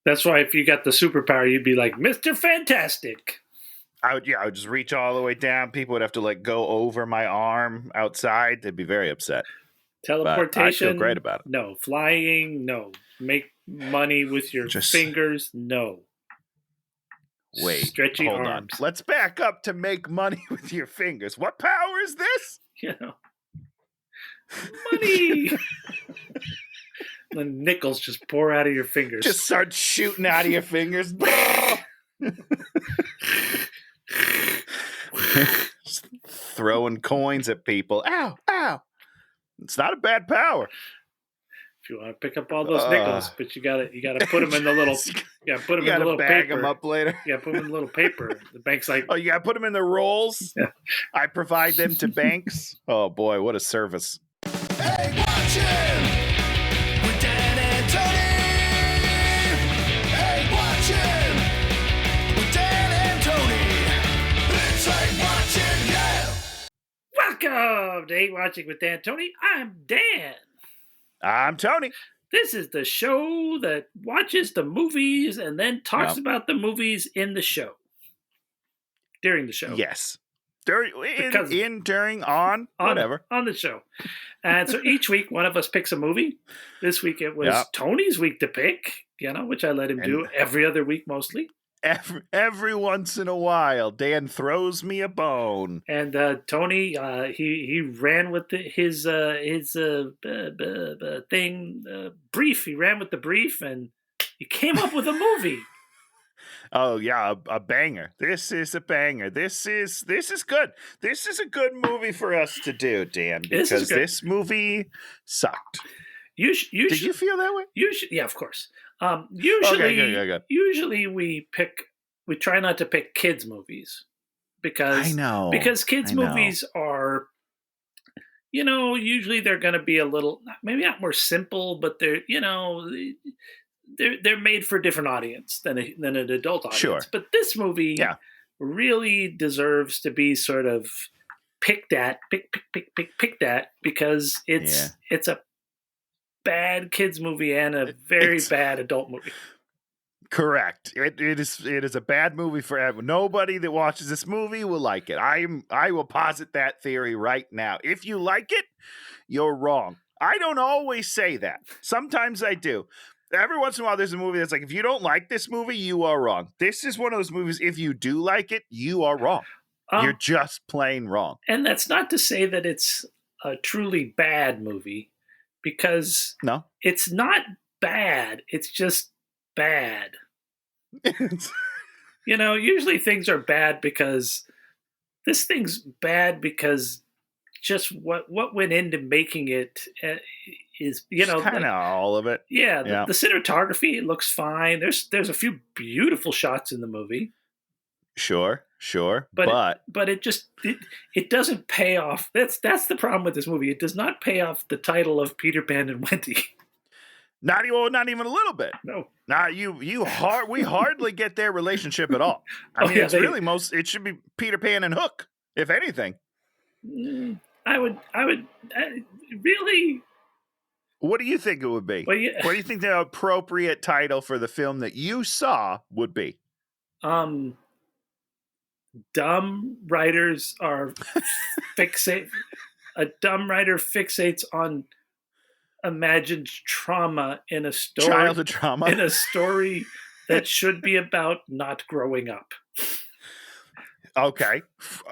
That's why if you got the superpower, you'd be like Mr. Fantastic. I would just reach all the way down. People would have to like go over my arm outside. They'd be very upset. Teleportation, But I feel great about it. no. Flying, no. Make money with your fingers, no. Wait, stretchy hold arms. on. Let's back up to make money with your fingers. What power is this? Money. The nickels just pour out of your fingers. Just start shooting out of your fingers. Throwing coins at people. Ow, ow. It's not a bad power. If you want to pick up all those nickels, but you gotta put them in the little, put them in the little bag paper. Them up later. Yeah, put them in the little paper. The bank's like, oh, you gotta put them in the rolls. Yeah. I provide them to banks. Oh boy, what a service! Hey, watching with Dan and Tony. Hey, watching with Dan and Tony. It's like watching, yeah. Welcome to Hate Watching with Dan and Tony. I'm Dan. I'm Tony. This is the show that watches the movies and then talks about the movies in the show. During the show. Yes. During, on, whatever. On the show. And so each week, one of us picks a movie. This week, it was Tony's week to pick, which I let him do every other week mostly. Every once in a while, Dan throws me a bone. And Tony, he ran with his brief. He ran with the brief, and he came up with a movie. Oh yeah, a banger. This is a banger. This is good. This is a good movie for us to do, Dan, because this movie sucked. Did you feel that way? Yeah, of course. Usually we try not to pick kids movies because kids movies are, usually they're going to be a little, maybe not more simple, but they're made for a different audience than an adult audience. Sure. But this movie really deserves to be sort of picked at because it's a bad kids movie and a very bad adult movie. Correct. It is a bad movie for everyone. Nobody that watches this movie will like it. I will posit that theory right now. If you like it, you're wrong. I don't always say that. Sometimes I do. Every once in a while, there's a movie that's like, if you don't like this movie, you are wrong. This is one of those movies, if you do like it, you are wrong. You're just plain wrong. And that's not to say that it's a truly bad movie, because it's not bad. It's just bad. Usually things are bad because this thing's bad because just what went into making it is, kind of all of it. Yeah, the cinematography, it looks fine. There's a few beautiful shots in the movie. Sure. But it doesn't pay off. That's the problem with this movie. It does not pay off the title of Peter Pan and Wendy. Not even a little bit. No. We hardly get their relationship at all. It should be Peter Pan and Hook, if anything. I would really. What do you think it would be? What do you think the appropriate title for the film that you saw would be? Dumb writers are fixate. A dumb writer fixates on imagined trauma in a story. Childhood trauma. In a story that should be about not growing up. Okay.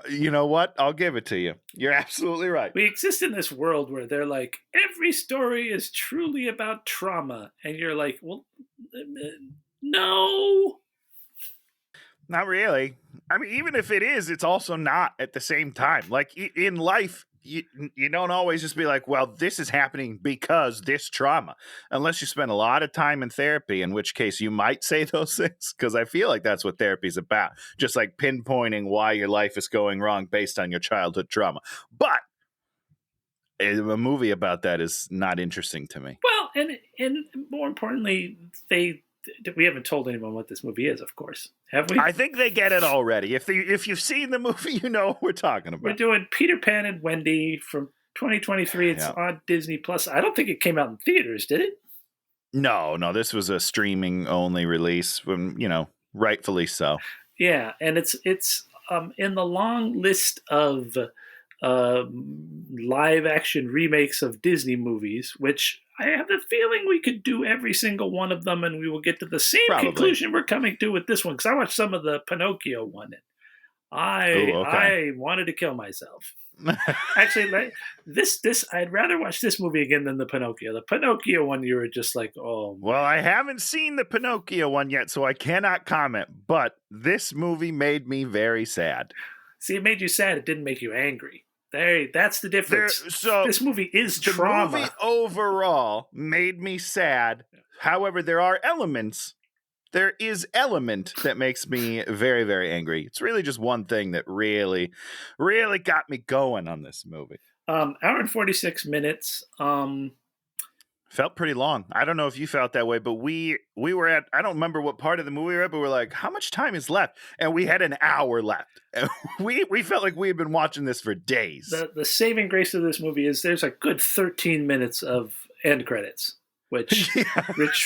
You know what? I'll give it to you. You're absolutely right. We exist in this world where they're like, every story is truly about trauma. And you're like, well, no. Not really. I mean, even if it is, it's also not at the same time. Like in life, you don't always just be like, well, this is happening because this trauma, unless you spend a lot of time in therapy, in which case you might say those things, because I feel like that's what therapy is about, just like pinpointing why your life is going wrong based on your childhood trauma. But a movie about that is not interesting to me. Well, and more importantly, we haven't told anyone what this movie is, of course. Have we? I think they get it already. If you've seen the movie, you know what we're talking about. We're doing Peter Pan and Wendy from 2023. It's on Disney Plus. I don't think it came out in theaters, did it? No, this was a streaming only release, when rightfully so. Yeah, and it's in the long list of live action remakes of Disney movies, which I have the feeling we could do every single one of them, and we will get to the same conclusion we're coming to with this one. Because I watched some of the Pinocchio one, and I wanted to kill myself. Actually, I'd rather watch this movie again than the Pinocchio. The Pinocchio one, you were just like, oh. Well, I haven't seen the Pinocchio one yet, so I cannot comment. But this movie made me very sad. See, it made you sad. It didn't make you angry. That's the difference. This movie is trauma. The movie overall made me sad. However, there is element that makes me very, very angry. It's really just one thing that really, really got me going on this movie. Hour and 46 minutes. Felt pretty long. I don't know if you felt that way, but we were at, I don't remember what part of the movie we were at, but we're like, how much time is left? And we had an hour left. And we felt like we had been watching this for days. The saving grace of this movie is there's a good 13 minutes of end credits, which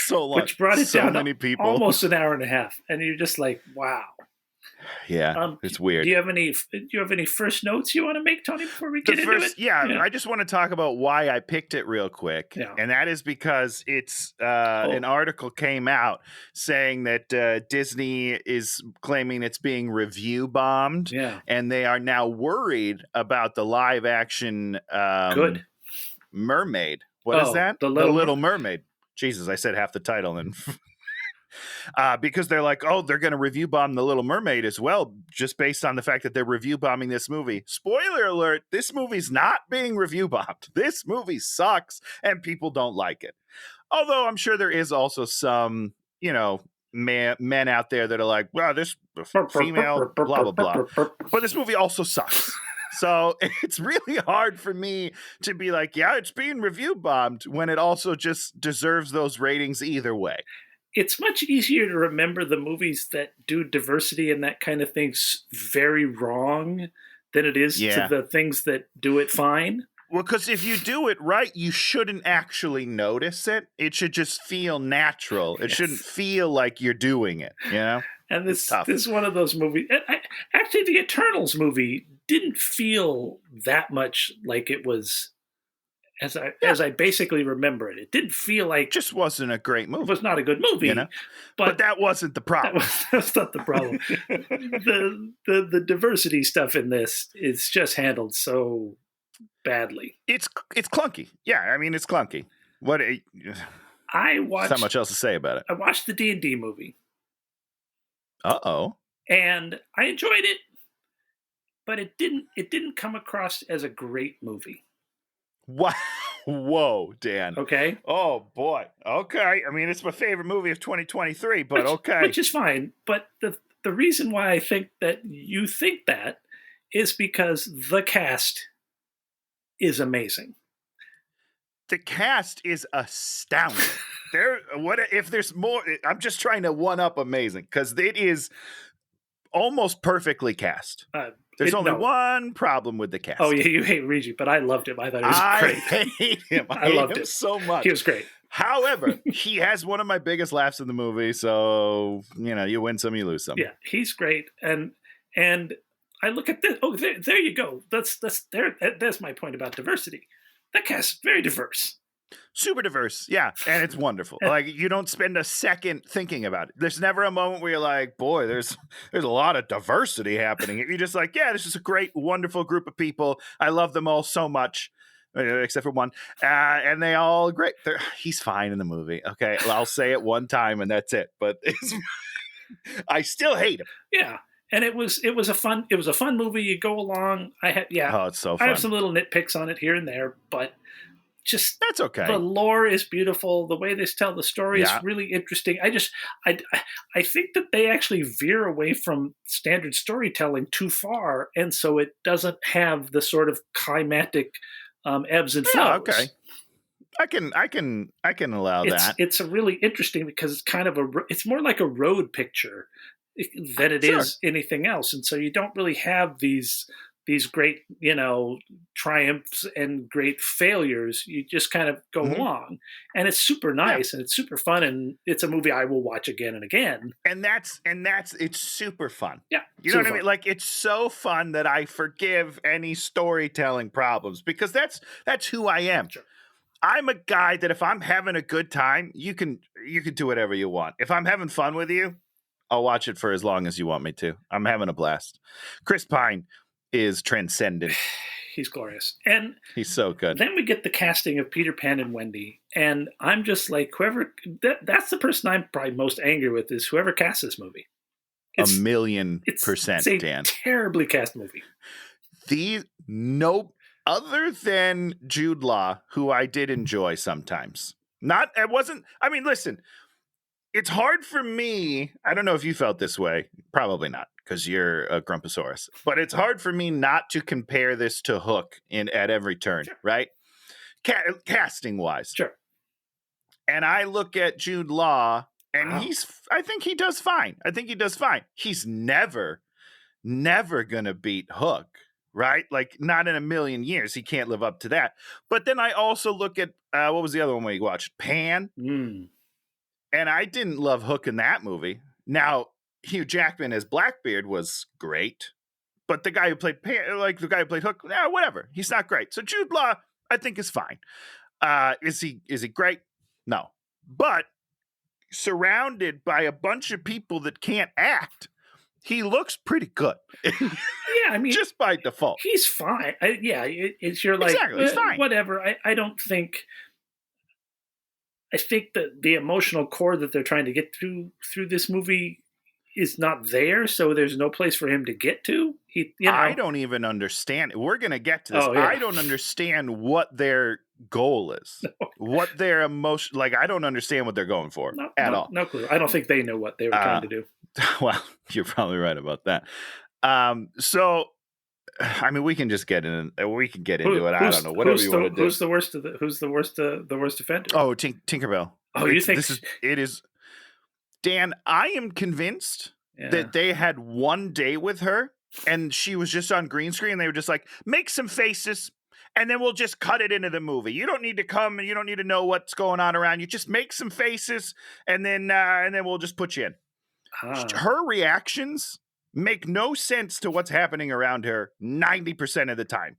brought it down many people. Almost an hour and a half. And you're just like, wow. Yeah, it's weird. Do you have any first notes you want to make, Tony, before we get into it? Yeah, I just want to talk about why I picked it real quick. Yeah. And that is because it's an article came out saying that Disney is claiming it's being review bombed. Yeah. And they are now worried about the live action mermaid. What is that? The Little Mermaid. Jesus, I said half the title and because they're like, they're going to review bomb The Little Mermaid as well, just based on the fact that they're review bombing this movie. Spoiler alert, this movie's not being review bombed. This movie sucks and people don't like it. Although I'm sure there is also some, men out there that are like, well, this female, blah, blah, blah. But this movie also sucks. So it's really hard for me to be like, yeah, it's being review bombed when it also just deserves those ratings either way. It's much easier to remember the movies that do diversity and that kind of things very wrong than it is to the things that do it fine. Well, because if you do it right, you shouldn't actually notice it. It should just feel natural. It shouldn't feel like you're doing it, And this is one of those movies. Actually, the Eternals movie didn't feel that much like it was, as I basically remember it. It didn't feel like... It just wasn't a great movie. It was not a good movie. But that wasn't the problem. That's not the problem. the diversity stuff in this is just handled so badly. It's clunky. Yeah, I mean, it's clunky. There's not much else to say about it. I watched the D&D movie. Uh-oh. And I enjoyed it, but it didn't come across as a great movie. Wow. Whoa, Dan. Okay. Oh, boy. Okay. I mean, it's my favorite movie of 2023, but okay. Which is fine. But the reason why I think that you think that is because the cast is amazing. The cast is astounding. If there's more, I'm just trying to one up amazing because it is almost perfectly cast. There's only one problem with the cast. Oh, yeah, you hate Reggie, but I loved him. I thought he was great. I hate him. I loved him so much. He was great. However, he has one of my biggest laughs in the movie, so you win some, you lose some. Yeah, he's great, and I look at this. Oh, there you go. That's my point about diversity. That cast is very diverse. Super diverse, yeah, and it's wonderful. Like, you don't spend a second thinking about it. There's never a moment where you're like, boy, there's a lot of diversity happening. You're just like, yeah, this is a great, wonderful group of people. I love them all so much, except for one, and they all great. He's fine in the movie. Okay, I'll say it one time and that's it. But I still hate him. Yeah. And it was a fun movie. You go along. It's so fun. I have some little nitpicks on it here and there, but just that's okay. The lore is beautiful. The way they tell the story is really interesting. I think that they actually veer away from standard storytelling too far, and so it doesn't have the sort of climatic ebbs and flows. Yeah, okay. I can allow that. It's a really interesting because it's kind of it's more like a road picture than it is anything else, and so you don't really have these these great, triumphs and great failures. You just kind of go along, and it's super nice and it's super fun, and it's a movie I will watch again and again. And that's it's super fun. Yeah, you know what I mean. Like, it's so fun that I forgive any storytelling problems because that's who I am. Sure. I'm a guy that if I'm having a good time, you can do whatever you want. If I'm having fun with you, I'll watch it for as long as you want me to. I'm having a blast. Chris Pine is transcendent. He's glorious. And he's so good. Then we get the casting of Peter Pan and Wendy. And I'm just like, that's the person I'm probably most angry with is whoever cast this movie. It's 1,000,000%, it's a Dan. Terribly cast movie. Other than Jude Law, who I did enjoy sometimes. Listen, it's hard for me. I don't know if you felt this way. Probably not, because you're a Grumposaurus. But it's hard for me not to compare this to Hook at every turn, sure. Right? Casting-wise. Sure. And I look at Jude Law, and I think he does fine. He's never going to beat Hook. Right? Like, not in a million years. He can't live up to that. But then I also look at, what was the other one we watched? Pan. Mm. And I didn't love Hook in that movie. Now, Hugh Jackman as Blackbeard was great. But the guy who played Hook, whatever. He's not great. So Jude Law, I think, is fine. Is he great? No. But surrounded by a bunch of people that can't act, he looks pretty good. Yeah, I mean, just by default, he's fine. It's you're like exactly, he's fine. Whatever. I don't think. I think that the emotional core that they're trying to get through this movie is not there, so there's no place for him to get to. I don't even understand. We're gonna get to this. Oh, yeah. I don't understand what their goal is. No. What their emotion. Like, I don't understand what they're going for at all. No clue. I don't think they know what they were trying to do. Well, you're probably right about that. So, I mean, we can just get in. We can get into it. I don't know. Whatever you want to do. Who's the worst? Who's the worst? The worst offender? Oh, Tinkerbell. Oh, you think it is? Dan, I am convinced that they had one day with her, and she was just on green screen. They were just like, make some faces, and then we'll just cut it into the movie. You don't need to come, and you don't need to know what's going on around you. Just make some faces, and then we'll just put you in. Her reactions make no sense to what's happening around her 90% of the time.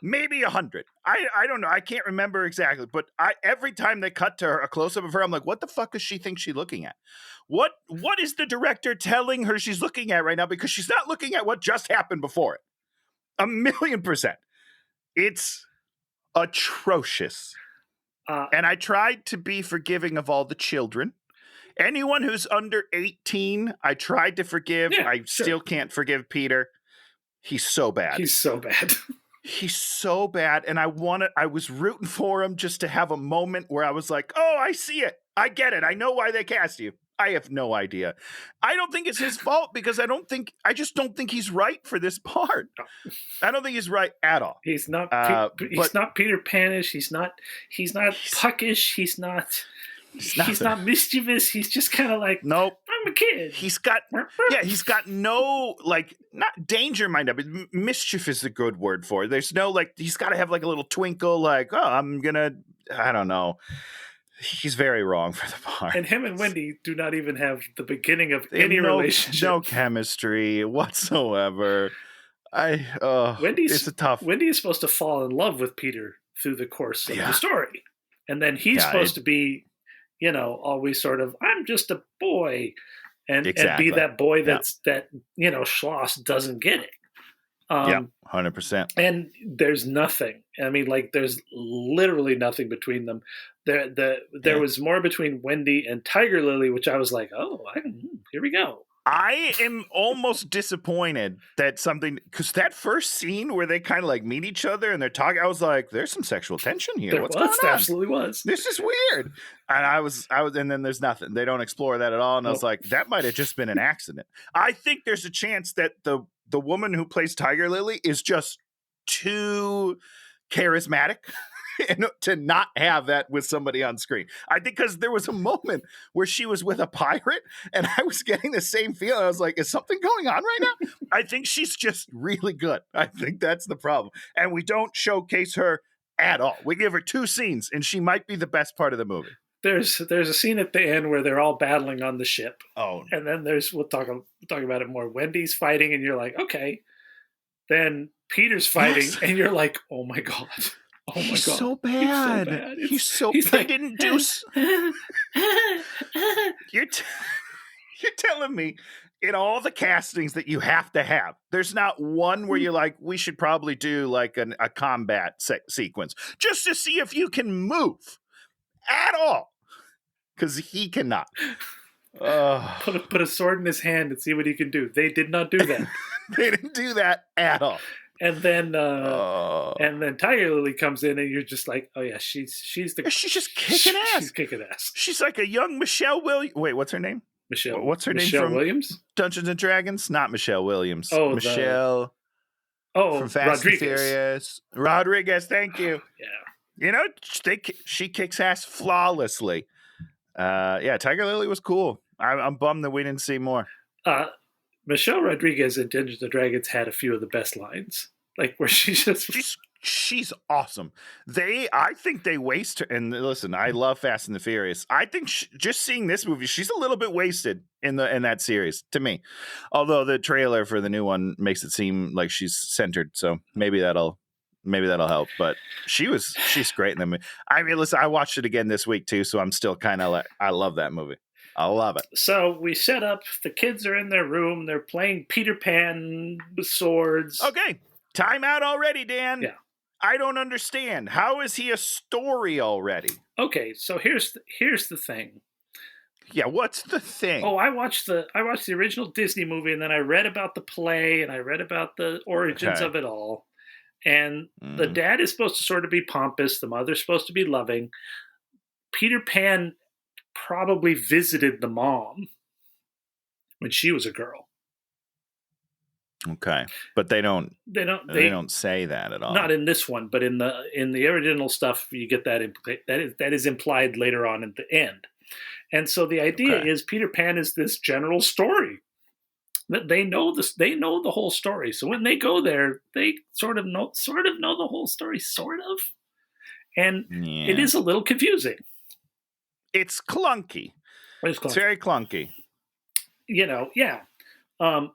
Maybe 100. I don't know. I can't remember exactly. But every time they cut to her, a close-up of her, I'm like, what the fuck does she think she's looking at? What is the director telling her she's looking at right now? Because she's not looking at what just happened before it. 1,000,000%. It's atrocious. And I tried to be forgiving of all the children. Anyone who's under 18, I tried to forgive. Yeah, I still can't forgive Peter. He's so bad. He's so bad. He's so bad. And I was rooting for him just to have a moment where I was like, oh, I see it. I get it. I know why they cast you. I have no idea. I don't think it's his fault because I just don't think he's right for this part. I don't think he's right at all. He's not not Peter Panish. He's not puckish. He's not mischievous. He's just kind of like, nope. I'm a kid. He's got no, like, not danger in mind, but mischief is a good word for it. There's no, like, he's got to have like a little twinkle, like, oh, I don't know. He's very wrong for the part. And him and Wendy do not even have the beginning of any relationship. No chemistry whatsoever. Wendy is supposed to fall in love with Peter through the course of the story. And then he's supposed to be, always sort of, I'm just a boy, and be that boy that Schloss doesn't get it. 100%. And there's nothing. I mean, like, there's literally nothing between them. There was more between Wendy and Tiger Lily, which I was like, here we go. I am almost disappointed that because that first scene where they kind of like meet each other and they're talking, I was like, there's some sexual tension here. What's going on? There absolutely was. This is weird. And I was, and then there's nothing. They don't explore that at all. And I was like, that might have just been an accident. I think there's a chance that the woman who plays Tiger Lily is just too charismatic. and to not have that with somebody on screen. I think because there was a moment where she was with a pirate and I was getting the same feeling. I was like, is something going on right now? I think she's just really good. I think that's the problem. And we don't showcase her at all. We give her 2 scenes and she might be the best part of the movie. There's a scene at the end where they're all battling on the ship. Oh. And then we'll talk about it more. Wendy's fighting and you're like, okay. Then Peter's fighting and you're like, oh my God. Oh my He's God. So bad. He's so bad. They didn't do You're telling me in all the castings that you have to have, there's not one where you're like, we should probably do like a combat sequence just to see if you can move at all. Because he cannot. Put a sword in his hand and see what he can do. They did not do that. They didn't do that at all. And then Tiger Lily comes in, and you're just like, oh yeah, she's just kicking ass. She's kicking ass. She's like a young Michelle Williams. Wait, what's her name? Michelle. What's her Michelle name from Williams? Dungeons and Dragons? Not Michelle Williams. Oh, Michelle. From Fast and Furious. Rodriguez. Thank you. Yeah. You know, she kicks ass flawlessly. Tiger Lily was cool. I'm bummed that we didn't see more. Michelle Rodriguez in Dungeons and Dragons had a few of the best lines, like where she's awesome. I think they waste her. And listen, I love Fast and the Furious. I think just seeing this movie, she's a little bit wasted in that series to me. Although the trailer for the new one makes it seem like she's centered, so maybe that'll help. But she's great in the movie. I mean, listen, I watched it again this week too, so I'm still kind of like, I love that movie. I love it. So we set up, the kids are in their room, they're playing Peter Pan with swords. Okay, time out already, Dan. Yeah. I don't understand. How is he a story already? Okay, so here's the thing. Yeah, what's the thing? Oh, I watched the original Disney movie, and then I read about the play, and I read about the origins of it all. And the dad is supposed to sort of be pompous, the mother's supposed to be loving. Peter Pan probably visited the mom when she was a girl. Okay, but they don't say that at all. Not in this one, but in the original stuff, you get that that is implied later on at the end. And so the idea is Peter Pan is this general story that they know this. They know the whole story. So when they go there, they sort of know the whole story, and it is a little confusing. It's clunky. It's very clunky. You know, yeah.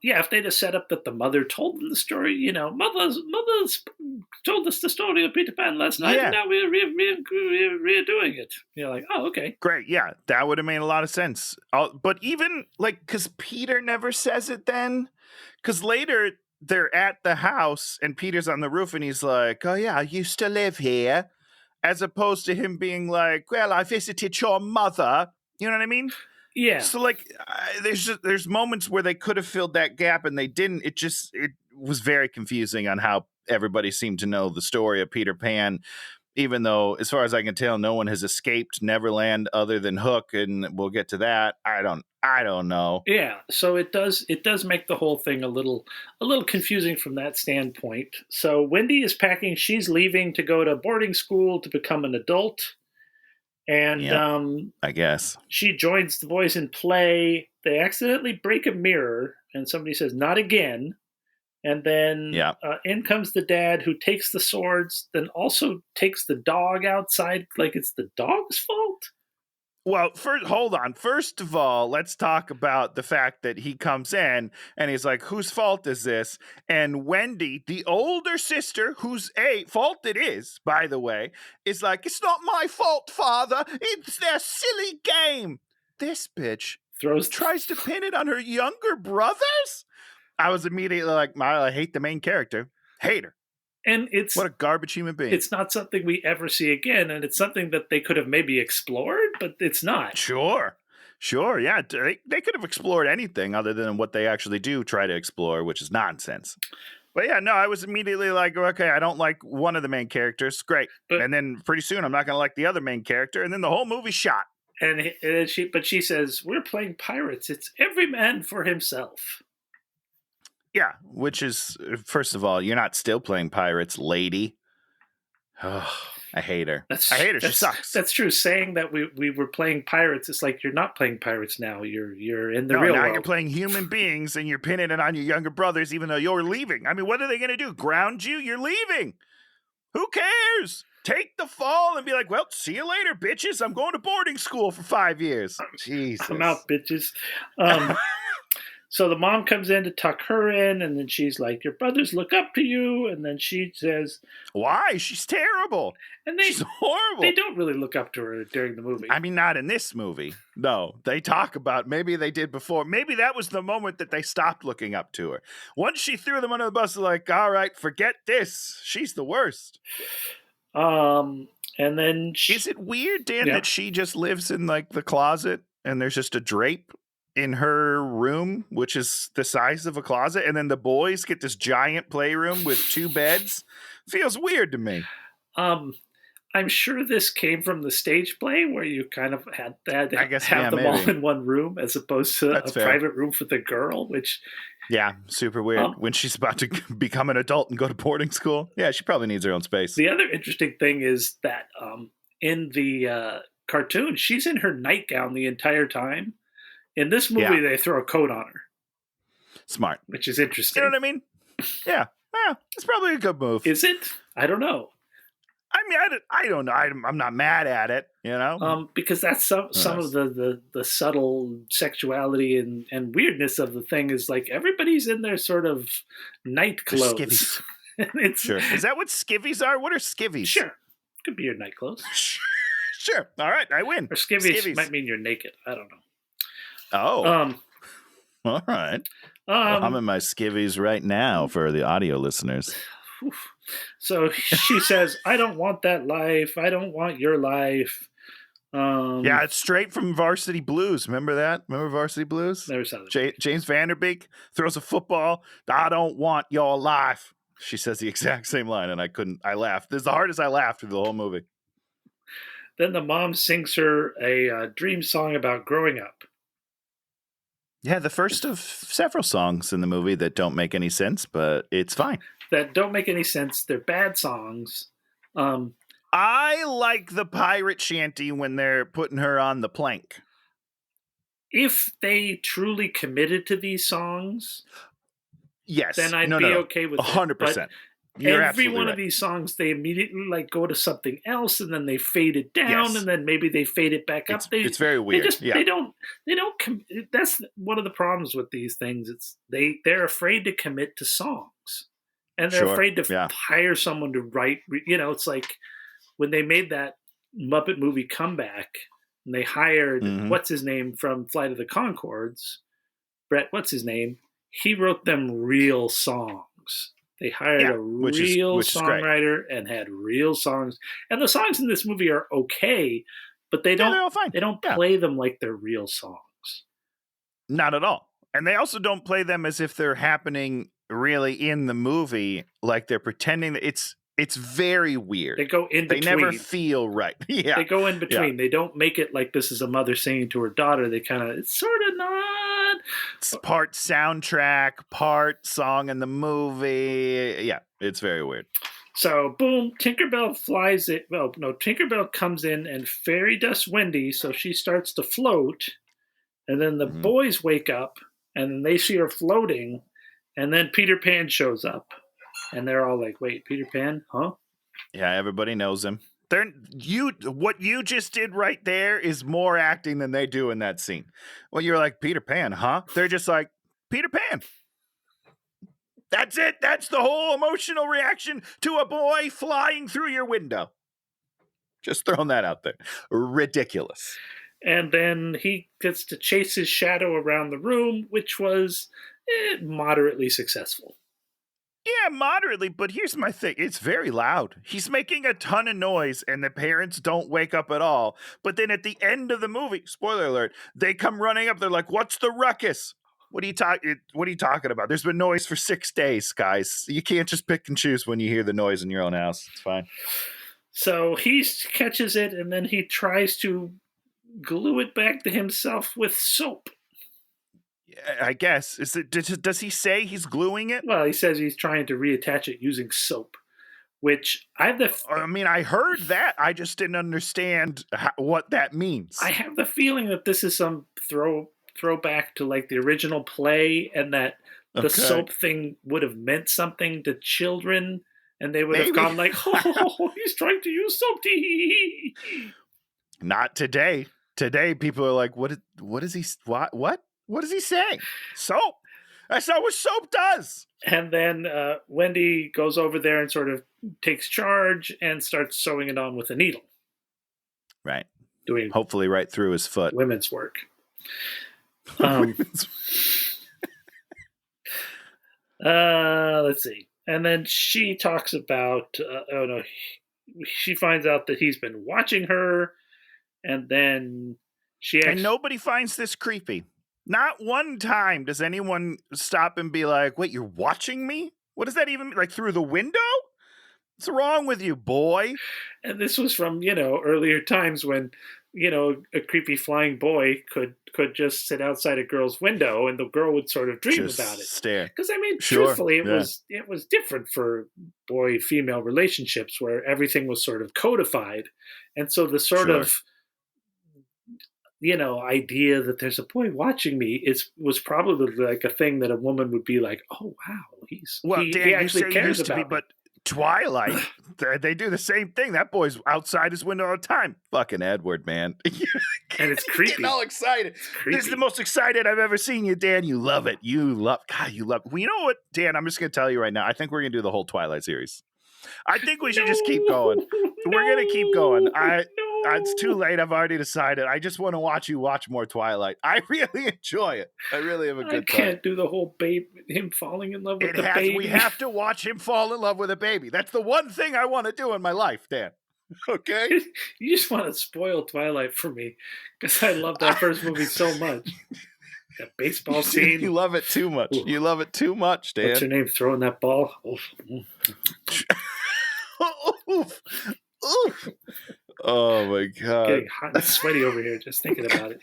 If they'd have set up that the mother told them the story, you know, mother's told us the story of Peter Pan last night, and now we're redoing it. You're like, oh, okay. Great, yeah, that would have made a lot of sense. But even, like, because Peter never says it then, because later they're at the house, and Peter's on the roof, and he's like, oh, yeah, I used to live here, as opposed to him being like, well, I visited your mother. You know what I mean? Yeah. So like, there's moments where they could have filled that gap and they didn't. It was very confusing on how everybody seemed to know the story of Peter Pan, even though, as far as I can tell, no one has escaped Neverland other than Hook, and we'll get to that. I don't know. Yeah. So it does make the whole thing a little confusing from that standpoint. So Wendy is packing. She's leaving to go to boarding school to become an adult. And I guess she joins the boys in play. They accidentally break a mirror, and somebody says, "Not again." And then in comes the dad, who takes the swords, then also takes the dog outside, like it's the dog's fault. Well, hold on. First of all, let's talk about the fact that he comes in and he's like, whose fault is this? And Wendy, the older sister, whose fault it is, by the way, is like, it's not my fault, father. It's their silly game. This bitch tries to pin it on her younger brothers. I was immediately like, I hate the main character. Hate her. And what a garbage human being. It's not something we ever see again, and it's something that they could have maybe explored, but it's not. Sure, yeah. They could have explored anything other than what they actually do try to explore, which is nonsense. But yeah, no, I was immediately like, okay, I don't like one of the main characters. Great. And then pretty soon I'm not going to like the other main character, and then the whole movie's shot. But she says, we're playing pirates. It's every man for himself. Yeah, which is, first of all, you're not still playing pirates, lady. I hate her. I hate her. She sucks. That's true. Saying that we were playing pirates, it's like you're not playing pirates now. You're in the real world. Now you're playing human beings, and you're pinning it on your younger brothers, even though you're leaving. I mean, what are they going to do? Ground you? You're leaving. Who cares? Take the fall and be like, well, see you later, bitches. I'm going to boarding school for 5 years. Jesus. I'm out, bitches. So the mom comes in to tuck her in, and then she's like, your brothers look up to you. And then she says, why? She's terrible. And she's horrible. They don't really look up to her during the movie. I mean, not in this movie. No, they talk about, maybe they did before. Maybe that was the moment that they stopped looking up to her. Once she threw them under the bus, they're like, all right, forget this. She's the worst. And then is it weird, Dan, that she just lives in like the closet and there's just a drape in her room, which is the size of a closet, and then the boys get this giant playroom with 2 beds? Feels weird to me. I'm sure this came from the stage play where you kind of had to have them maybe all in one room as opposed to That's a fair. private room for the girl, which... Yeah, super weird. When she's about to become an adult and go to boarding school, yeah, she probably needs her own space. The other interesting thing is that in the cartoon, she's in her nightgown the entire time. In this movie, they throw a coat on her. Smart. Which is interesting. You know what I mean? Yeah. Well, it's probably a good move. Is it? I don't know. I mean, I don't know. I'm not mad at it, you know? Because that's some of the subtle sexuality and weirdness of the thing is like everybody's in their sort of night clothes. Sure. Is that what skivvies are? What are skivvies? Sure. Could be your night clothes. Sure. All right, I win. Or skivvies might mean you're naked. I don't know. Oh. All right. Well, I'm in my skivvies right now for the audio listeners. So she says, I don't want that life. I don't want your life. Yeah, it's straight from Varsity Blues. Remember that? Remember Varsity Blues? Never saw that. James Vanderbeek throws a football. I don't want your life. She says the exact same line, and I laughed. This is the hardest I laughed through the whole movie. Then the mom sings her a dream song about growing up. Yeah, the first of several songs in the movie that don't make any sense, but it's fine. That don't make any sense. They're bad songs. I like the pirate shanty when they're putting her on the plank. If they truly committed to these songs, yes, then I'd be okay with 100%. Every one of these songs, they immediately like go to something else, and then they fade it down, and then maybe they fade it back up. It's very weird. They don't. That's one of the problems with these things. It's they're afraid to commit to songs, and they're afraid to hire someone to write. It's like when they made that Muppet movie Comeback, and they hired what's his name from Flight of the Conchords, Brett. What's his name? He wrote them real songs. They hired a real songwriter and had real songs. And the songs in this movie are okay, but they don't play them like they're real songs. Not at all. And they also don't play them as if they're happening really in the movie, like they're pretending that it's very weird. They go in between. They never feel right. They go in between. Yeah. They don't make it like this is a mother singing to her daughter. They it's sort of not. It's part soundtrack, part song in the movie. Yeah, it's very weird. So, boom, Tinkerbell flies it. Well, no, Tinkerbell comes in and fairy dusts Wendy, so she starts to float. And then the boys wake up, and they see her floating. And then Peter Pan shows up. And they're all like, wait, Peter Pan? Huh? Yeah, everybody knows him. What you just did right there is more acting than they do in that scene. Well, you're like, Peter Pan, huh? They're just like, Peter Pan. That's it. That's the whole emotional reaction to a boy flying through your window. Just throwing that out there. Ridiculous. And then he gets to chase his shadow around the room, which was moderately successful. Yeah, moderately, but here's my thing. It's very loud. He's making a ton of noise, and the parents don't wake up at all. But then at the end of the movie, spoiler alert, they come running up. They're like, what's the ruckus? What are you talking about? There's been noise for 6 days, guys. You can't just pick and choose when you hear the noise in your own house. It's fine. So he catches it, and then he tries to glue it back to himself with soap. I guess. Does he say he's gluing it? Well, he says he's trying to reattach it using soap, which I have I heard that. I just didn't understand what that means. I have the feeling that this is some throwback to like the original play, and that the soap thing would have meant something to children, and they would have gone like, "Oh, he's trying to use soap." Not today. Today, people are like, "What is he? What is he saying? Soap? That's not what soap does." And then Wendy goes over there and sort of takes charge and starts sewing it on with a needle. Right. Doing hopefully right through his foot. Women's work. Let's see. And then she talks about, she finds out that he's been watching her, and then and nobody finds this creepy. Not one time does anyone stop and be like, "Wait, you're watching me? What does that even mean? Like through the window? What's wrong with you, boy?" And this was from, earlier times when, a creepy flying boy could just sit outside a girl's window and the girl would sort of dream just about it. Stare. Because truthfully, it was different for boy-female relationships where everything was sort of codified. And so the sort of idea that there's a boy watching me was probably like a thing that a woman would be like, "Oh wow, he actually cares about me." But Twilight, they do the same thing. That boy's outside his window all the time. Fucking Edward, man. And it's creepy. Getting all excited. This is the most excited I've ever seen you, Dan. You love it. You love it. Well, you know what, Dan? I'm just going to tell you right now. I think we're going to do the whole Twilight series. I think we should just keep going. We're going to keep going. It's too late. I've already decided. I just want to watch you watch more Twilight. I really enjoy it. I really have a good time. I can't do the whole him falling in love with the baby. We have to watch him fall in love with a baby. That's the one thing I want to do in my life, Dan. Okay? You just want to spoil Twilight for me because I love that first movie so much. That baseball scene. You love it too much. Ooh. You love it too much, Dan. What's your name? Throwing that ball? Oof. Oof. Oof. Oh my God. Getting hot and sweaty over here just thinking about it.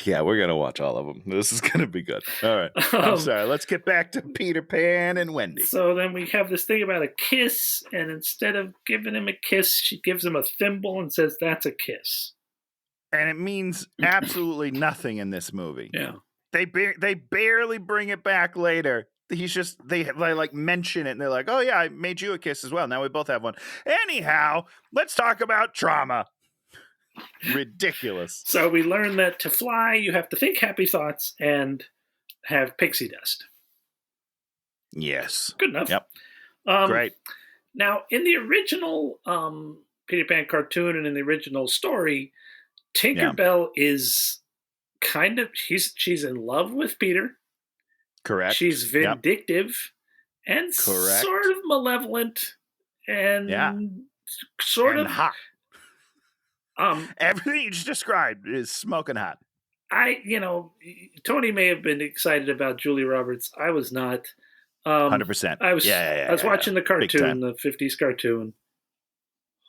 Yeah, we're going to watch all of them. This is going to be good. All right. I'm sorry. Let's get back to Peter Pan and Wendy. So then we have this thing about a kiss, and instead of giving him a kiss, she gives him a thimble and says, "That's a kiss." And it means absolutely nothing in this movie. Yeah. They barely bring it back later. They like mention it and they're like, "Oh yeah, I made you a kiss as well. Now we both have one." Anyhow, let's talk about trauma. Ridiculous. So we learn that to fly, you have to think happy thoughts and have pixie dust. Yes. Good enough. Yep. Great. Now, in the original Peter Pan cartoon and in the original story, Tinkerbell is kind of she's in love with Peter. Correct. She's vindictive and sort of malevolent and sort of hot. Everything you just described is smoking hot. Tony may have been excited about Julia Roberts. I was not. 100%. I was watching the cartoon, the 50s cartoon.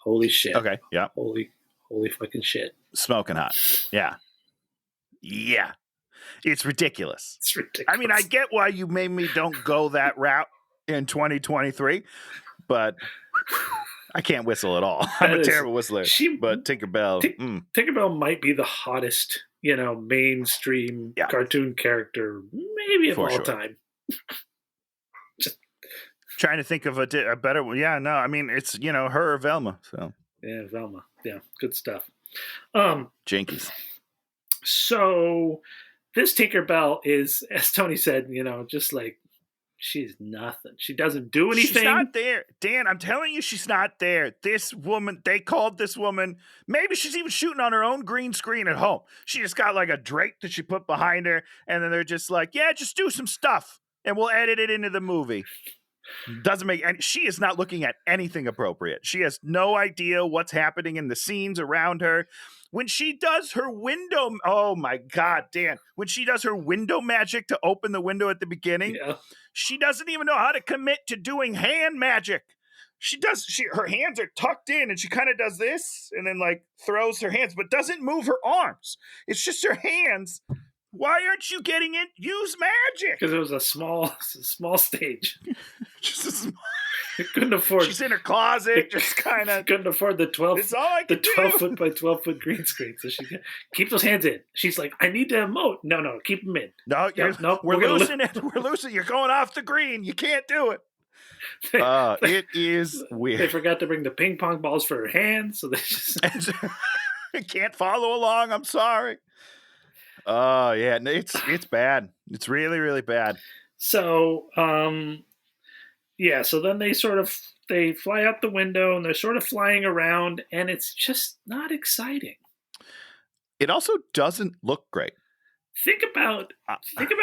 Holy shit. Okay. Yeah. Holy fucking shit. Smoking hot. Yeah. Yeah. It's ridiculous. It's ridiculous. I mean, I get why you made me don't go that route in 2023, but I can't whistle at all. I'm a terrible whistler. But Tinkerbell. Tinkerbell might be the hottest, mainstream cartoon character, maybe of all time. Just trying to think of a better one. Yeah, no, I mean, it's, her or Velma. So yeah, Velma. Yeah, good stuff. Jinkies. So this Tinkerbell is, as Tony said, just like, she's nothing. She doesn't do anything. She's not there. Dan, I'm telling you, she's not there. This woman, they called this woman, maybe she's even shooting on her own green screen at home. She just got like a drake that she put behind her, and then they're just like, "Yeah, just do some stuff, and we'll edit it into the movie." Doesn't make any. She is not looking at anything appropriate. She has no idea what's happening in the scenes around her. When she does her window, oh my God, Dan, when she does her window magic to open the window at the beginning, she doesn't even know how to commit to doing hand magic. Her hands are tucked in and she kind of does this and then like throws her hands, but doesn't move her arms. It's just her hands Why aren't you getting it? Use magic. Because it was a small stage. Just a small... Couldn't afford. She's in her closet, just kind of. Couldn't afford the 12. It's all I can 12-foot by 12-foot green screen. So she keep those hands in. She's like, I need to emote. No, keep them in. No, we're losing it. We're losing. You're going off the green. You can't do it. It is weird. They forgot to bring the ping pong balls for her hands, so they just can't follow along. I'm sorry. Oh yeah, it's bad. It's really, really bad. So so then they fly out the window and they're sort of flying around, and it's just not exciting. It also doesn't look great. Think about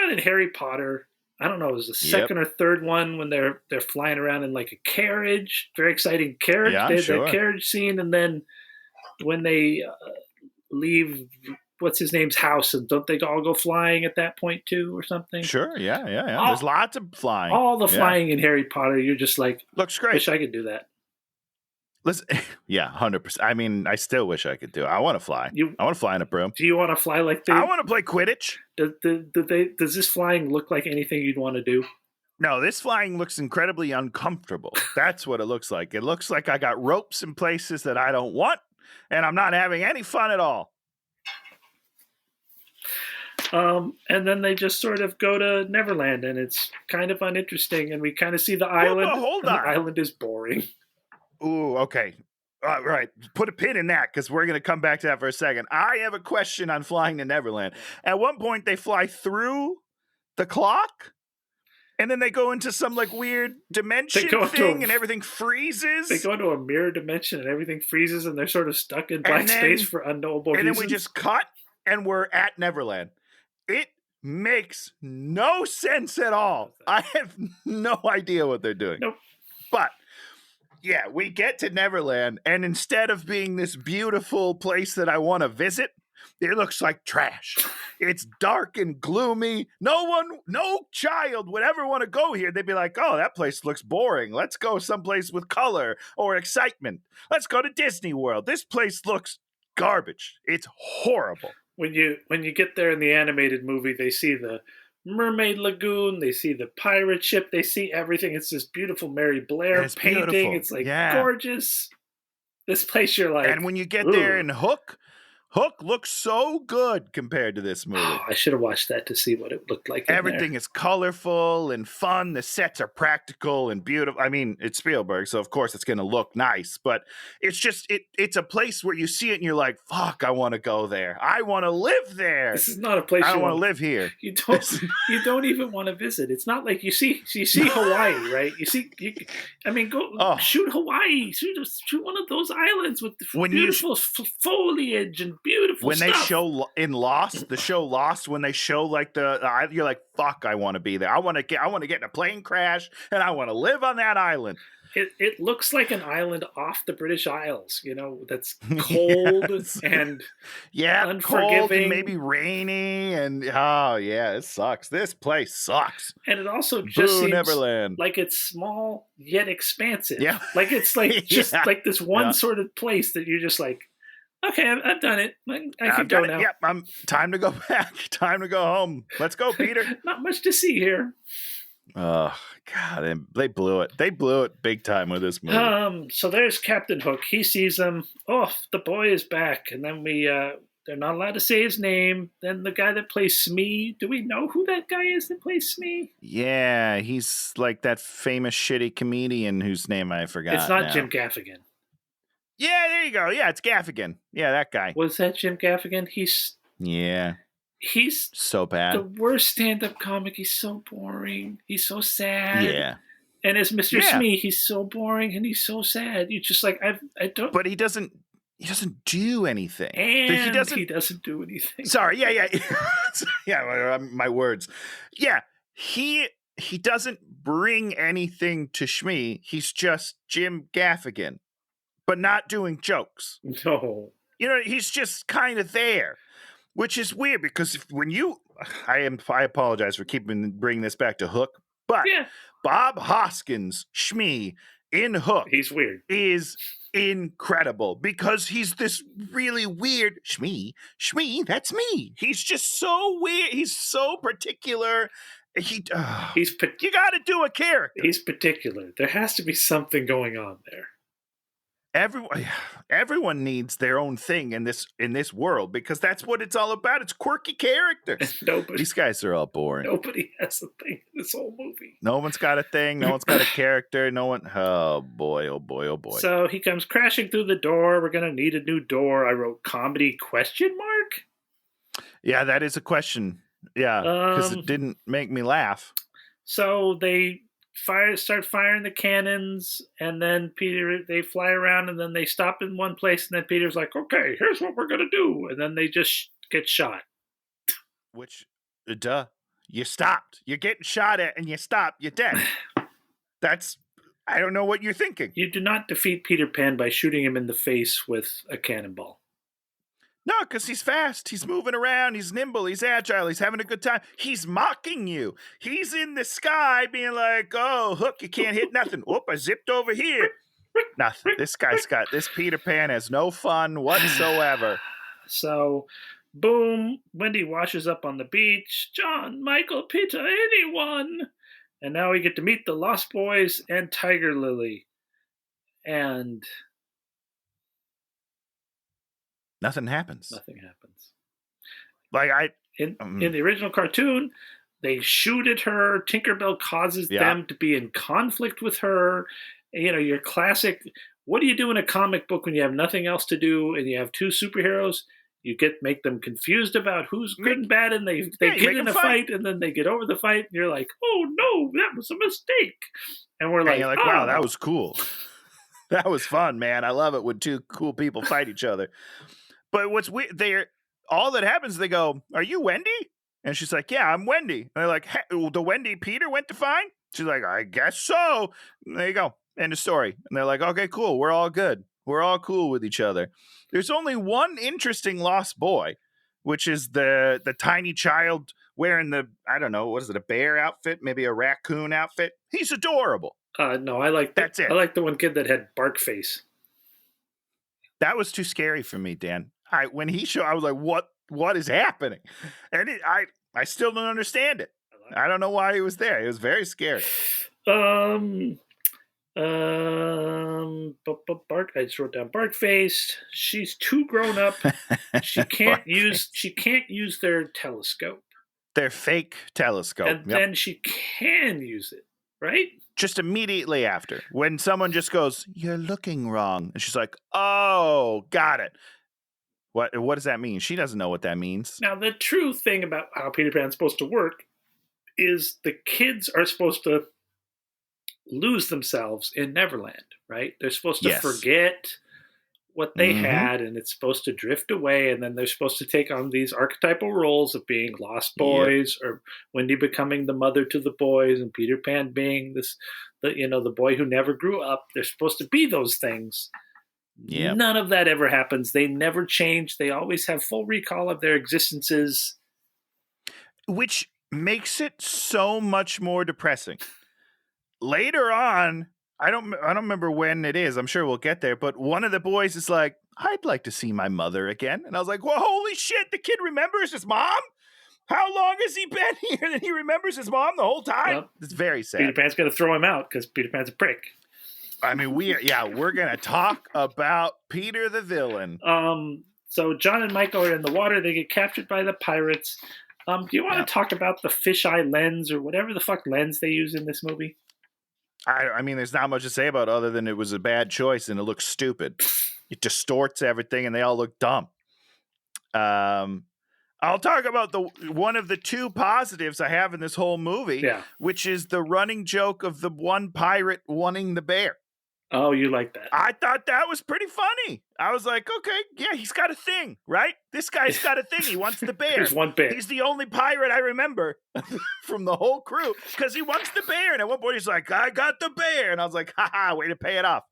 in Harry Potter. I don't know, it was the second or third one when they're flying around in like a carriage. Very exciting carriage. Yeah, that carriage scene, and then when they leave what's his name's house, and don't they all go flying at that point too, or something? Sure, yeah. There's lots of flying. All the flying in Harry Potter, you're just like, looks great. Wish I could do that. Listen, 100%. I mean, I still wish I could do it. I want to fly. I want to fly in a broom. Do you want to fly like I want to play Quidditch. Does this flying look like anything you'd want to do? No, this flying looks incredibly uncomfortable. That's what it looks like. It looks like I got ropes in places that I don't want, and I'm not having any fun at all. And then they just sort of go to Neverland, and it's kind of uninteresting, and we kind of see the island. Well, hold on. The island is boring. Ooh, okay. All right. Put a pin in that, because we're going to come back to that for a second. I have a question on flying to Neverland. At one point, they fly through the clock, and then they go into some like weird dimension thing, and everything freezes. They go into a mirror dimension, and everything freezes, and they're sort of stuck in black space for unknowable reasons. And then we just cut, and we're at Neverland. It makes no sense at all. I have no idea what they're doing. Nope. But yeah, we get to Neverland, and instead of being this beautiful place that I want to visit, it looks like trash. It's dark and gloomy. No child would ever want to go here. They'd be like, oh, that place looks boring. Let's go someplace with color or excitement. Let's go to Disney World. This place looks garbage. It's horrible. When you get there in the animated movie, they see the Mermaid Lagoon, they see the pirate ship, they see everything. It's this beautiful Mary Blair painting. Beautiful. It's like gorgeous. This place, you're like, and when you get there in Hook looks so good compared to this movie. I should have watched that to see what it looked like. Everything is colorful and fun. The sets are practical and beautiful. I mean, it's Spielberg, so of course it's going to look nice, but it's just, it's a place where you see it and you're like, fuck, I want to go there. I want to live there. This is not a place I don't want to live here. You don't even want to visit. It's not like you see Hawaii, right? Go shoot Hawaii. Shoot one of those islands with beautiful foliage and beautiful when stuff. They show in Lost, the show Lost, when they show like you're like, fuck, I want to be there. I want to get in a plane crash and I want to live on that island. It looks like an island off the British Isles, that's cold and unforgiving. Cold and maybe rainy, and it sucks. This place sucks. And it also just seems Neverland. Like it's small yet expansive. Yeah, like it's like just like this one sort of place that you're just like, okay, I've done it. I can go now. Yep, time to go back. Time to go home. Let's go, Peter. Not much to see here. Oh God, they blew it. They blew it big time with this movie. So there's Captain Hook. He sees them. Oh, the boy is back. And then they're not allowed to say his name. Then the guy that plays Smee. Do we know who that guy is that plays Smee? Yeah, he's like that famous shitty comedian whose name I forgot. It's not Jim Gaffigan. Yeah, there you go. Yeah, it's Gaffigan. Yeah, that guy. Was that Jim Gaffigan? He's so bad. The worst stand-up comic. He's so boring. He's so sad. Yeah. And as Mr. Smee, he's so boring and he's so sad. You're just like, I don't. But he doesn't do anything. And he doesn't do anything. Sorry. Yeah. Yeah. My words. Yeah. He doesn't bring anything to Shmee. He's just Jim Gaffigan, but not doing jokes. No. He's just kind of there. Which is weird because I apologize for bringing this back to Hook, but Bob Hoskins, Shmee, in Hook He's weird. is incredible because he's this really weird Shmee, that's me. He's just so weird. He's so particular. You got to do a character. He's particular. There has to be something going on there. Everyone needs their own thing in this world because that's what it's all about. It's quirky characters. These guys are all boring. Nobody has a thing in this whole movie. No one's got a thing. No one's got a character. No one. Oh boy! Oh boy! Oh boy! So he comes crashing through the door. We're gonna need a new door. I wrote comedy ? Yeah, that is a question. Yeah, because it didn't make me laugh. So they start firing the cannons, and then they fly around, and then they stop in one place, and then Peter's like, okay, here's what we're gonna do, and then they just get shot. Which, you stopped. You're getting shot at, and you stop. You're dead. I don't know what you're thinking. You do not defeat Peter Pan by shooting him in the face with a cannonball. No, because he's fast. He's moving around. He's nimble. He's agile. He's having a good time. He's mocking you. He's in the sky being like, oh, Hook, you can't hit nothing. Whoop, I zipped over here. Nothing. This Peter Pan has no fun whatsoever. So, boom, Wendy washes up on the beach. John, Michael, Peter, anyone. And now we get to meet the Lost Boys and Tiger Lily. And nothing happens. Like in the original cartoon, they shoot at her. Tinkerbell causes them to be in conflict with her. You know, your classic. What do you do in a comic book when you have nothing else to do and you have two superheroes? You make them confused about who's good and bad, and they get in a fight, and then they get over the fight, and you're like, oh no, that was a mistake. And we're like, wow, that was cool. That was fun, man. I love it when two cool people fight each other. But what's weird, all that happens, they go, are you Wendy? And she's like, yeah, I'm Wendy. And they're like, hey, the Wendy Peter went to find? She's like, I guess so. And there you go. End of story. And they're like, okay, cool. We're all good. We're all cool with each other. There's only one interesting lost boy, which is the tiny child wearing I don't know, what is it, a bear outfit? Maybe a raccoon outfit? He's adorable. No, I like that's it. I like the one kid that had bark face. That was too scary for me, Dan. When he showed, I was like, what is happening? And I still don't understand it. I don't know why he was there. It was very scary. Bark. I just wrote down bark face. She's too grown up. She can't use their telescope. Their fake telescope. And then she can use it, right? Just immediately after, when someone just goes, you're looking wrong. And she's like, oh, got it. What does that mean? She doesn't know what that means. Now, the true thing about how Peter Pan's supposed to work is the kids are supposed to lose themselves in Neverland, right? They're supposed to forget what they had, and it's supposed to drift away, and then they're supposed to take on these archetypal roles of being lost boys, or Wendy becoming the mother to the boys, and Peter Pan being the boy who never grew up. They're supposed to be those things. Yep. None of that ever happens. They never change. They always have full recall of their existences. Which makes it so much more depressing. Later on, I don't remember when it is. I'm sure we'll get there. But one of the boys is like, I'd like to see my mother again. And I was like, well, holy shit, the kid remembers his mom? How long has he been here that he remembers his mom the whole time? Well, it's very sad. Peter Pan's going to throw him out because Peter Pan's a prick. I mean, we're going to talk about Peter the villain. So John and Michael are in the water. They get captured by the pirates. Do you want to talk about the fisheye lens or whatever the fuck lens they use in this movie? I mean, there's not much to say about it other than it was a bad choice and it looks stupid. It distorts everything and they all look dumb. I'll talk about one of the two positives I have in this whole movie, which is the running joke of the one pirate wanting the bear. Oh, you like that? I thought that was pretty funny. I was like, okay, yeah, he's got a thing, right? This guy's got a thing. He wants the bear. There's one bear. He's the only pirate I remember from the whole crew because he wants the bear. And at one point he's like, I got the bear. And I was like, haha, way to pay it off.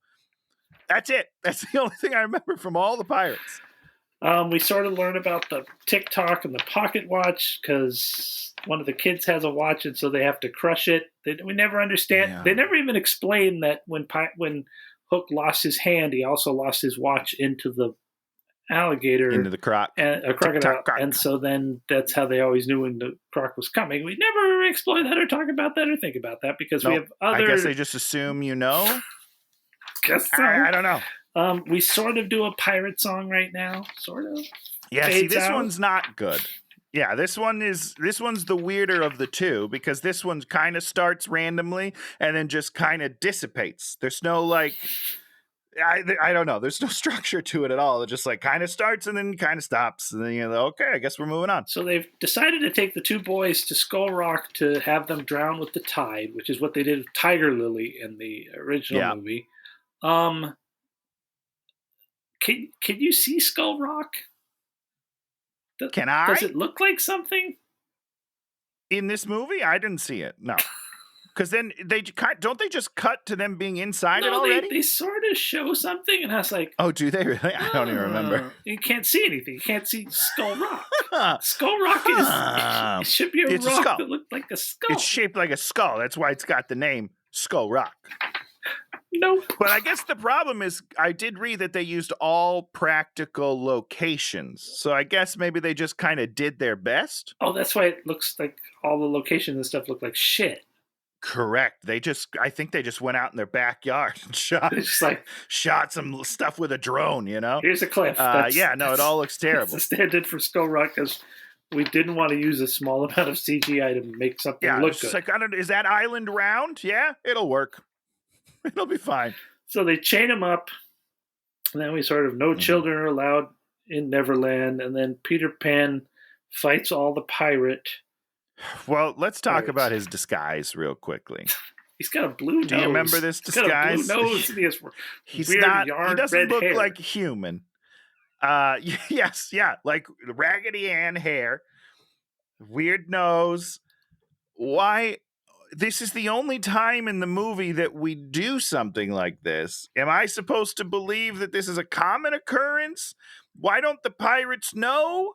That's it. That's the only thing I remember from all the pirates. We sort of learn about the TikTok and the pocket watch because one of the kids has a watch, and so they have to crush it. We never understand. Yeah. They never even explain that when Hook lost his hand, he also lost his watch into the alligator, into the croc, and a crocodile, and so then that's how they always knew when the croc was coming. We never explore that or talk about that or think about that because we have other. I guess they just assume you know. Guess so. I don't know. We sort of do a pirate song right now, sort of. Yeah, see, this one's not good. Yeah, this one's the weirder of the two because this one kind of starts randomly and then just kind of dissipates. There's no like. I don't know. There's no structure to it at all. It just like kind of starts and then kind of stops. And then you're like, okay, I guess we're moving on. So they've decided to take the two boys to Skull Rock to have them drown with the tide, which is what they did with Tiger Lily in the original movie. Can you see Skull Rock? Can I? Does it look like something? In this movie? I didn't see it. No. Because then don't they just cut to them being inside it already? They sort of show something, and I was like, "Oh, do they really?" I don't even remember. You can't see anything. You can't see Skull Rock. Skull Rock it should be a rock that looked like a skull. It's shaped like a skull. That's why it's got the name Skull Rock. Nope. But I guess the problem is I did read that they used all practical locations. So I guess maybe they just kind of did their best. Oh, that's why it looks like all the locations and stuff look like shit. Correct. I think they just went out in their backyard and shot some stuff with a drone, you know? Here's a cliff. It all looks terrible. That's the standard for Skull Rock because we didn't want to use a small amount of CGI to make something look good. Like, is that island round? Yeah, it'll work. It'll be fine. So they chain him up, and then we sort of no children are allowed in Neverland, and then Peter Pan fights all the pirate. Well, let's talk about his disguise real quickly. He's got a blue nose. Do you remember this disguise? He's got a blue nose. He doesn't look hair. like human. Yes, yeah, like Raggedy Ann hair, weird nose. Why? This is the only time in the movie that we do something like this. Am I supposed to believe that this is a common occurrence? Why don't the pirates know?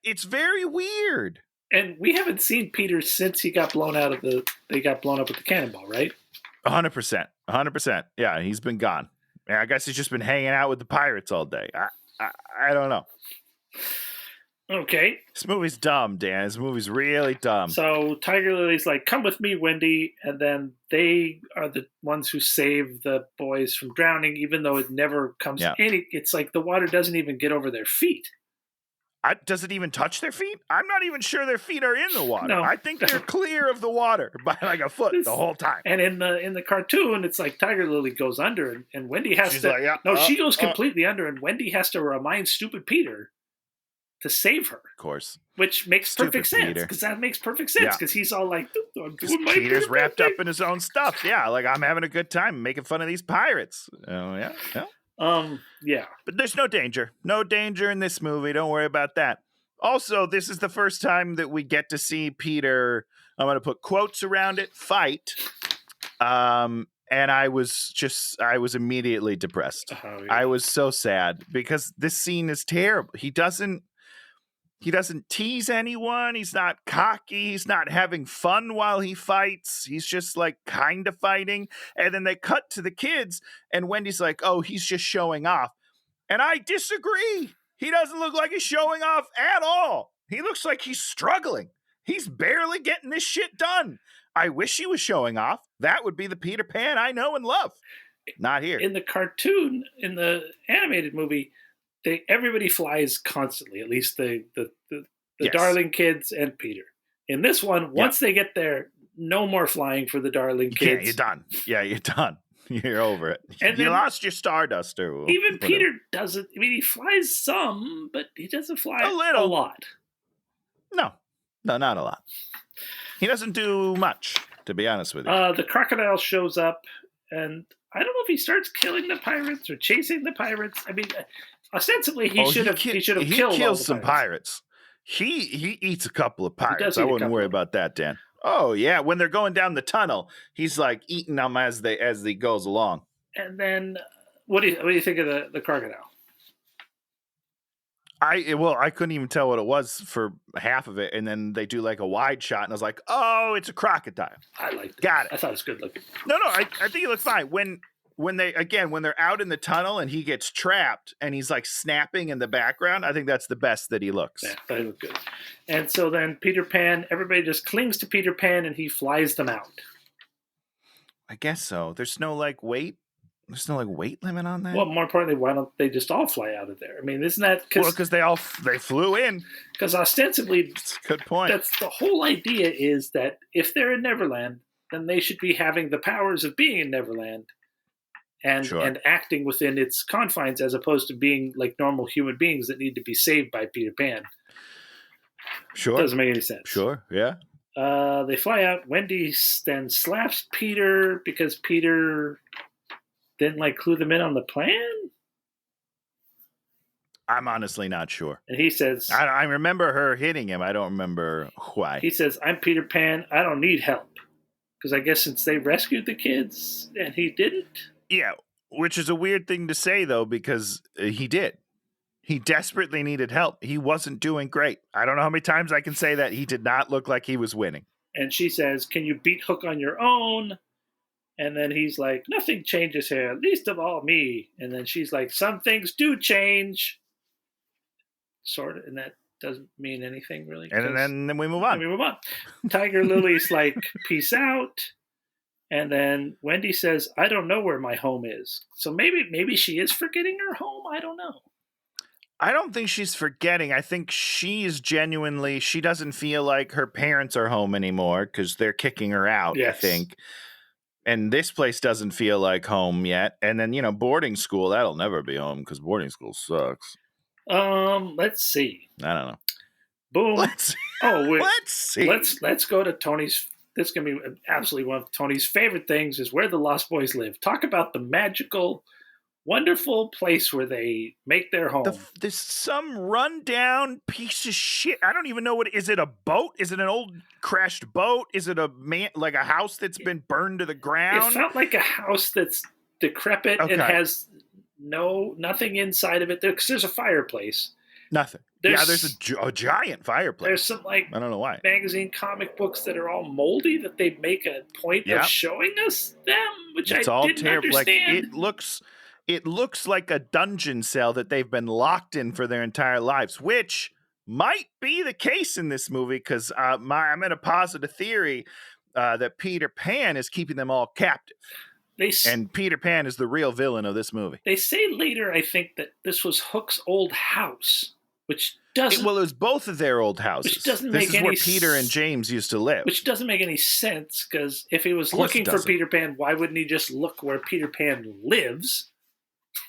It's very weird. And we haven't seen Peter since he got blown out of they got blown up with the cannonball, right? 100%. 100%. Yeah, he's been gone. I guess he's just been hanging out with the pirates all day. I don't know. Okay. This movie's dumb, Dan. This movie's really dumb. So Tiger Lily's like, come with me, Wendy. And then they are the ones who save the boys from drowning, even though it never comes in. It's like the water doesn't even get over their feet. Does it even touch their feet? I'm not even sure their feet are in the water. No, I think they're clear of the water by like a foot the whole time. And in the cartoon, it's like Tiger Lily goes under, and Wendy has she goes completely under, and Wendy has to remind stupid Peter to save her. Of course. Which makes perfect sense, because that makes perfect sense, because he's all like, Peter's wrapped up in his own stuff. Yeah, like I'm having a good time making fun of these pirates. Oh, yeah. Yeah. But there's no danger. No danger in this movie. Don't worry about that. Also, this is the first time that we get to see Peter, I'm going to put quotes around it, fight. And I was immediately depressed. Oh, yeah. I was so sad because this scene is terrible. He doesn't tease anyone. He's not cocky. He's not having fun while he fights. He's just like kind of fighting. And then they cut to the kids and Wendy's like, oh, he's just showing off. And I disagree. He doesn't look like he's showing off at all. He looks like he's struggling. He's barely getting this shit done. I wish he was showing off. That would be the Peter Pan I know and love. Not here. In the cartoon, in the animated movie, everybody flies constantly, at least the Darling kids and Peter. In this one, once they get there, no more flying for the Darling kids. Yeah, you're done. Yeah, you're done. You're over it. And you lost your Stardust. Or even Peter doesn't. I mean, he flies some, but he doesn't fly a lot. No, not a lot. He doesn't do much, to be honest with you. The crocodile shows up, and I don't know if he starts killing the pirates or chasing the pirates. I mean, ostensibly, he should have killed. He kills some pirates. He eats a couple of pirates. I wouldn't worry about that, Dan. Oh yeah, when they're going down the tunnel, he's like eating them as they goes along. And then, what do you think of the crocodile? I couldn't even tell what it was for half of it, and then they do like a wide shot, and I was like, oh, it's a crocodile. I liked it. Got it. I thought it was good looking. No, I think it looked fine. When they're out in the tunnel and he gets trapped and he's like snapping in the background, I think that's the best that he looks. Yeah, they look good. And so then Peter Pan, everybody just clings to Peter Pan and he flies them out. I guess so. There's no like weight limit on that. Well, more importantly, why don't they just all fly out of there? I mean, isn't that because they flew in? Because ostensibly, that's a good point. That's the whole idea, is that if they're in Neverland, then they should be having the powers of being in Neverland and acting within its confines, as opposed to being like normal human beings that need to be saved by Peter Pan. Sure, doesn't make any sense. Sure, yeah. They fly out. Wendy then slaps Peter because Peter didn't like clue them in on the plan. I'm honestly not sure. And he says, I remember her hitting him. I don't remember why. He says, I'm Peter Pan. I don't need help. Because I guess since they rescued the kids and he didn't. Yeah, which is a weird thing to say, though, because he did. He desperately needed help. He wasn't doing great. I don't know how many times I can say that. He did not look like he was winning. And she says, can you beat Hook on your own? And then he's like, nothing changes here, least of all me. And then she's like, some things do change. Sort of, and that doesn't mean anything really. And then we move on. Tiger Lily's like, peace out. And then Wendy says, I don't know where my home is. So maybe she is forgetting her home. I don't know. I don't think she's forgetting. I think she doesn't feel like her parents are home anymore because they're kicking her out, yes. I think. And this place doesn't feel like home yet. And then, boarding school, that'll never be home because boarding school sucks. Let's see. I don't know. Boom. Let's see. Let's go to Tony's. This is going to be absolutely one of Tony's favorite things, is where the Lost Boys live. Talk about the magical, wonderful place where they make their home. There's some rundown piece of shit. I don't even know is it a boat? Is it an old crashed boat? Is it a house that's been burned to the ground? It felt like a house that's decrepit and has nothing inside of it. There's a fireplace. Nothing. There's a giant fireplace. There's some I don't know why, magazine comic books that are all moldy that they make a point of showing us them, which it's I didn't understand. Like, it looks like a dungeon cell that they've been locked in for their entire lives, which might be the case in this movie because I'm going to posit a theory that Peter Pan is keeping them all captive. And Peter Pan is the real villain of this movie. They say later, I think, that this was Hook's old house, which doesn't... Well, it was both of their old houses. Which doesn't make any... This is where Peter and James used to live. Which doesn't make any sense, because if he was looking for Peter Pan, why wouldn't he just look where Peter Pan lives?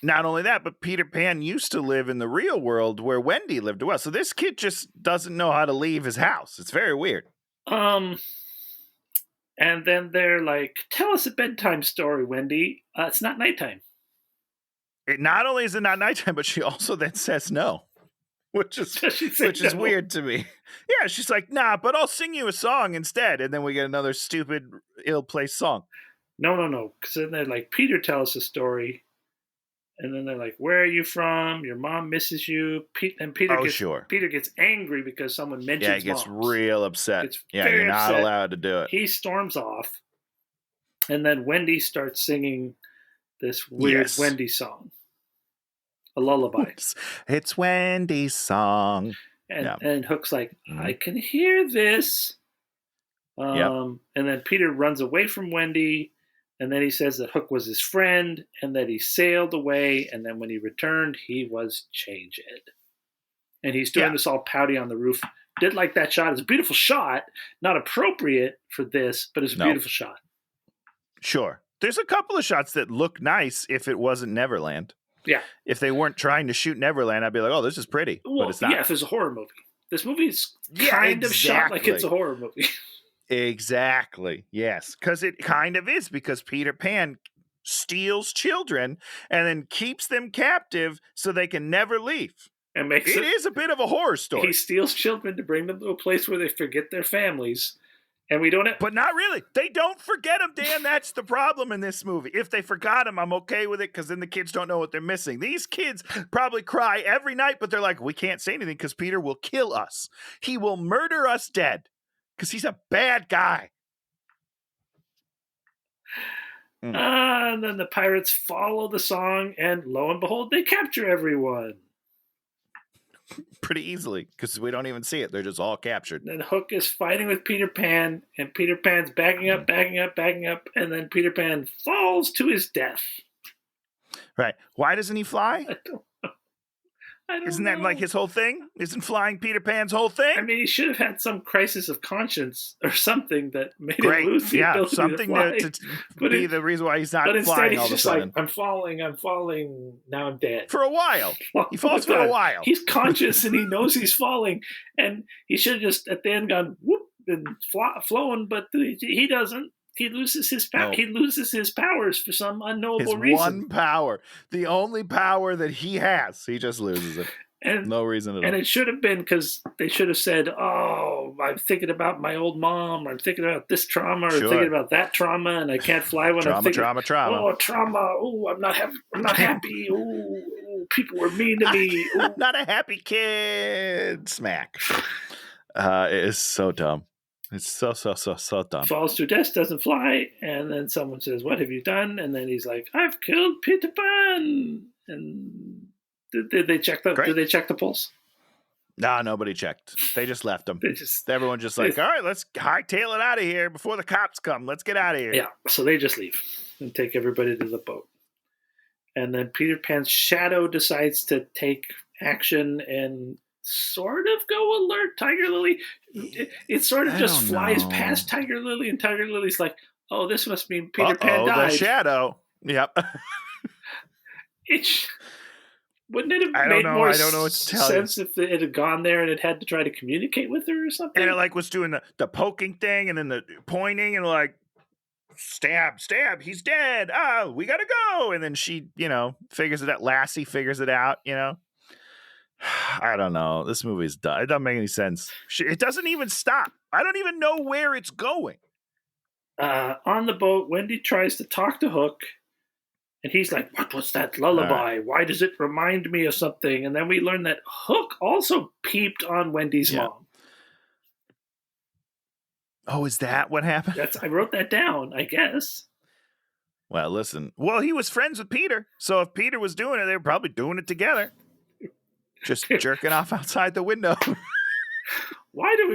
Not only that, but Peter Pan used to live in the real world where Wendy lived as well. So this kid just doesn't know how to leave his house. It's very weird. And then they're like, tell us a bedtime story, Wendy. It's not nighttime. Not only is it not nighttime, but she also then says no, which is weird to me. Yeah, she's like, nah, but I'll sing you a song instead. And then we get another stupid, ill-placed song. No. Because then they're like, Peter, tell us a story. And then they're like, where are you from? Your mom misses you. Peter gets angry because someone mentions he gets moms. Real upset. You're not allowed to do it. He storms off. And then Wendy starts singing this weird Wendy song. A lullaby. It's Wendy's song. And Hook's like, I can hear this. And then Peter runs away from Wendy. And then he says that Hook was his friend and that he sailed away. And then when he returned, he was changed. And he's doing this all pouty on the roof. Did like that shot. It's a beautiful shot. Not appropriate for this, but it's a beautiful shot. Sure. There's a couple of shots that look nice if it wasn't Neverland. Yeah. If they weren't trying to shoot Neverland, I'd be like, oh, this is pretty. Well, but it's not. Yeah, if it's a horror movie. This movie's kind of shot like it's a horror movie. Exactly. Yes. Because it kind of is, because Peter Pan steals children and then keeps them captive so they can never leave. And it is a bit of a horror story. He steals children to bring them to a place where they forget their families And we don't have... But not really. They don't forget him, Dan. That's the problem in this movie. If they forgot him, I'm okay with it because then the kids don't know what they're missing. These kids probably cry every night, but they're like, we can't say anything because Peter will kill us. He will murder us dead because he's a bad guy. And then the pirates follow the song, and lo and behold, they capture everyone. Pretty easily, because we don't even see it. They're just all captured. Then Hook is fighting with Peter Pan, and Peter Pan's backing up, and then Peter Pan falls to his death. Right. Why doesn't he fly? I don't Isn't know. that like his whole thing? Isn't flying Peter Pan's whole thing? I mean, he should have had some crisis of conscience or something that made him lose the ability something to fly. be the reason why he's not but instead, flying he's all of a just sudden. like, I'm falling, now I'm dead. For a while. He falls for a while. He's conscious and he knows he's falling, and he should have just at the end gone whoop and flown, but he doesn't. He loses his power. No. He loses his powers for some unknowable His reason. one power, the only power that he has, he just loses it. And, no reason at all. And it should have been because they should have said, "Oh, I'm thinking about my old mom, or I'm thinking about this trauma, or I'm thinking about that trauma, and I can't fly when I'm thinking trauma. Oh, trauma! Oh, I'm not happy. Oh, people were mean to me. I'm not a happy kid. Smack. It is so dumb. It's so dumb. Falls to death, doesn't fly, and then someone says, "What have you done?" And then he's like, "I've killed Peter Pan." And did they check the pulse? Nah, nobody checked. They just left him. Everyone just like, all right, let's hightail it out of here before the cops come. Let's get out of here. Yeah, so they just leave and take everybody to the boat. And then Peter Pan's shadow decides to take action and sort of go alert Tiger Lily. It sort of just flies past Tiger Lily, and Tiger Lily's like, oh, this must mean Peter Pan died. The shadow. Yep. Wouldn't it have made more sense if it had gone there and it had to try to communicate with her or something? And it was doing the poking thing and then the pointing and like, stab, he's dead. Oh, we gotta go. And then she, figures it out. Lassie figures it out, I don't know. This movie's done. It doesn't make any sense. It doesn't even stop. I don't even know where it's going. On the boat, Wendy tries to talk to Hook. And he's like, what was that lullaby? Why does it remind me of something? And then we learn that Hook also peeped on Wendy's mom. Oh, is that what happened? I wrote that down, I guess. Well, listen. Well, he was friends with Peter. So if Peter was doing it, they were probably doing it together. Just jerking off outside the window. Why do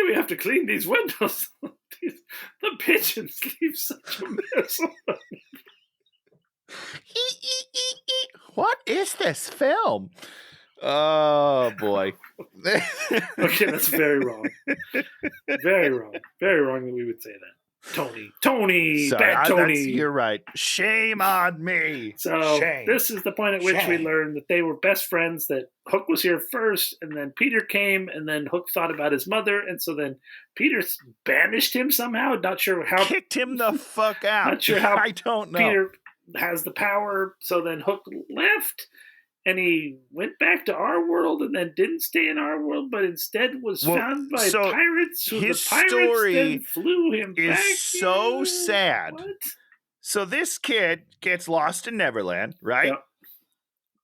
we have to clean these windows? The pigeons leave such a mess. What is this film? Oh boy. Okay, that's very wrong. Very wrong. Very wrong that we would say that. Tony, sorry, bad Tony. You're right. Shame on me. So Shame. This is the point at which we learned that they were best friends, that Hook was here first, and then Peter came, and then Hook thought about his mother, and so then Peter banished him somehow. Not sure how. Kicked him the fuck out. Not sure how. I don't know. Peter has the power, so then Hook left, and he went back to our world, and then didn't stay in our world, but instead was found by pirates. So his the pirates story then flew him is back. so sad. What? So this kid gets lost in Neverland, right? Yep.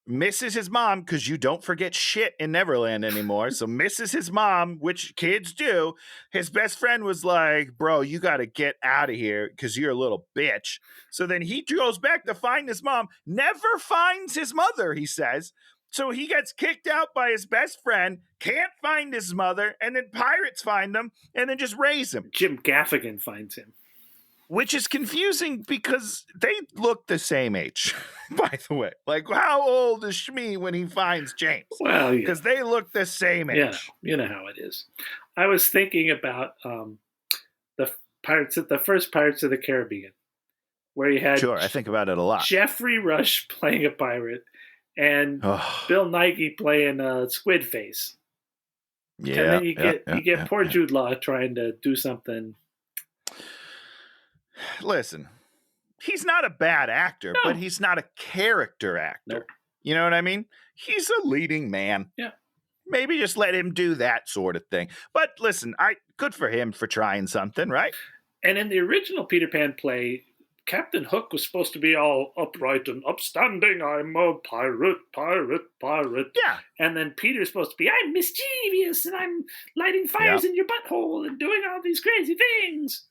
Misses his mom, because you don't forget shit in Neverland anymore. So misses his mom, which kids do. His best friend was like, bro, you got to get out of here because you're a little bitch. So then he goes back to find his mom, never finds his mother, he says. So he gets kicked out by his best friend, can't find his mother, and then pirates find him and then just raise him. Jim Gaffigan finds him. Which is confusing because they look the same age, by the way. Like, how old is Shmi when he finds James? Well, because they look the same age. Yeah, you know how it is. I was thinking about the first Pirates of the Caribbean, where you had I think about it a lot. Jeffrey Rush playing a pirate and Bill Nighy playing Squid Face. Yeah, and then you get poor Jude Law trying to do something. Listen, he's not a bad actor, but he's not a character actor. Nope. You know what I mean? He's a leading man. Yeah. Maybe just let him do that sort of thing. But listen, good for him for trying something, right? And in the original Peter Pan play, Captain Hook was supposed to be all upright and upstanding. I'm a pirate. Yeah. And then Peter's supposed to be, I'm mischievous and I'm lighting fires in your butthole and doing all these crazy things.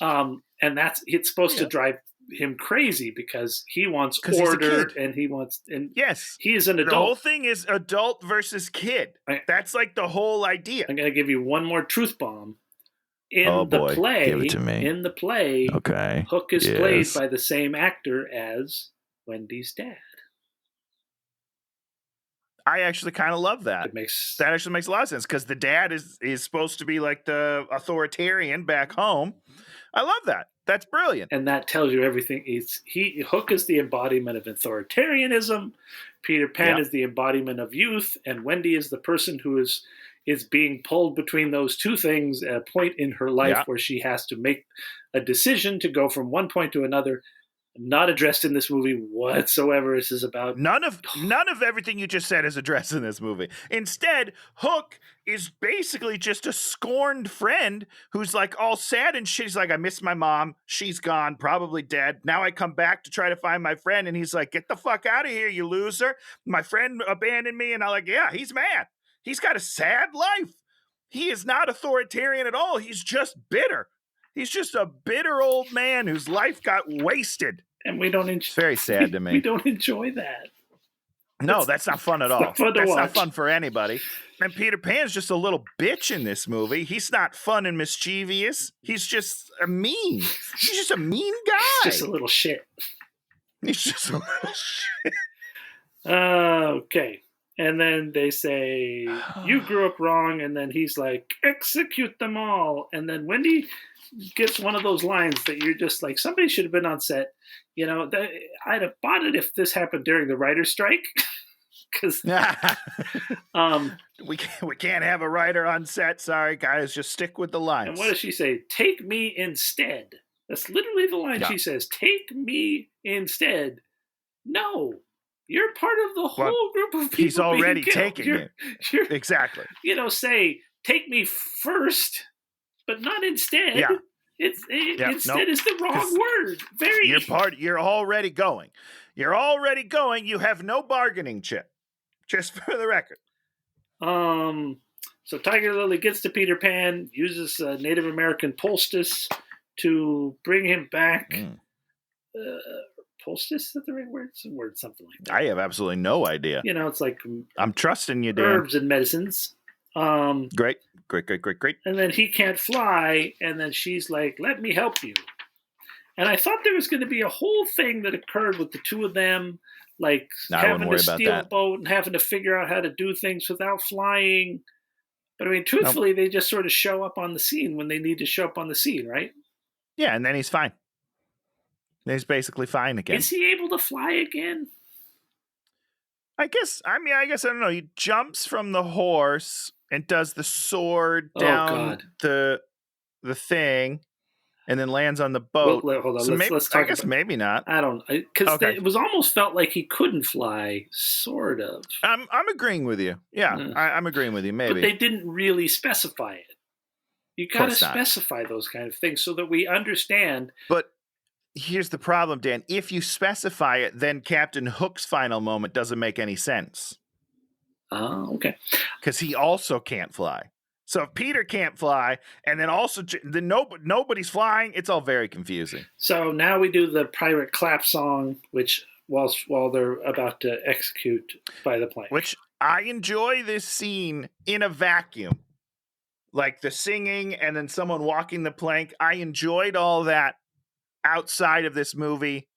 And it's supposed to drive him crazy because he wants order and he wants. And yes, he is an adult. The whole thing is adult versus kid. That's like the whole idea. I'm going to give you one more truth bomb. In the play, okay. Hook is played by the same actor as Wendy's dad. I actually kind of love that. That actually makes a lot of sense because the dad is supposed to be like the authoritarian back home. I love that. That's brilliant. And that tells you everything. Hook is the embodiment of authoritarianism. Peter Pan is the embodiment of youth, and Wendy is the person who is being pulled between those two things at a point in her life where she has to make a decision to go from one point to another. Not addressed in this movie whatsoever. This is about none of everything you just said is addressed in this movie. Instead, Hook is basically just a scorned friend who's like all sad and shit. He's like, I miss my mom. She's gone, probably dead. Now I come back to try to find my friend, and he's like, get the fuck out of here, you loser. My friend abandoned me, and I'm like, yeah, he's mad. He's got a sad life. He is not authoritarian at all. He's just bitter. He's just a bitter old man whose life got wasted. And we don't It's very sad to me. We don't enjoy that. No, that's not fun at all. That's not fun for anybody. And Peter Pan's just a little bitch in this movie. He's not fun and mischievous. He's just mean. He's just a mean guy. He's just a little shit. He's just a little shit. Okay. And then they say, you grew up wrong. And then he's like, execute them all. And then Wendy gets one of those lines that you're just like, somebody should have been on set. You know, I'd have bought it if this happened during the writer's strike. Because we can't have a writer on set. Sorry, guys. Just stick with the lines. And what does she say? Take me instead. That's literally the line she says. Take me instead. No. You're part of the whole group of people. He's already taking it. Exactly. You know, say, take me first, but not instead. Yeah. Instead is the wrong word. You're already going. You're already going. You have no bargaining chip. Just for the record. So Tiger Lily gets to Peter Pan, uses Native American poultice to bring him back. Poultice, is that the right word? It's a word, something like that. I have absolutely no idea. You know, it's like I'm trusting you, Dan. Herbs and medicines. Great. And then he can't fly, and then she's like, let me help you. And I thought there was going to be a whole thing that occurred with the two of them, like having to steal a boat and having to figure out how to do things without flying. But I mean, truthfully, they just sort of show up on the scene when they need to show up on the scene, right? Yeah, and then he's fine. He's basically fine again. Is he able to fly again? I guess, I don't know. He jumps from the horse and does the sword down the thing and then lands on the boat. Well, hold on. So let's talk. I guess maybe not. I don't, because it was almost felt like he couldn't fly, sort of. I'm agreeing with you. Yeah, I'm agreeing with you, maybe. But they didn't really specify it. You got to specify those kind of things so that we understand. But here's the problem, Dan. If you specify it, then Captain Hook's final moment doesn't make any sense. Oh, okay. Because he also can't fly. So if Peter can't fly, and then also nobody's flying, it's all very confusing. So now we do the pirate clap song, which while they're about to execute by the plank. Which I enjoy this scene in a vacuum. Like the singing and then someone walking the plank. I enjoyed all that. Outside of this movie,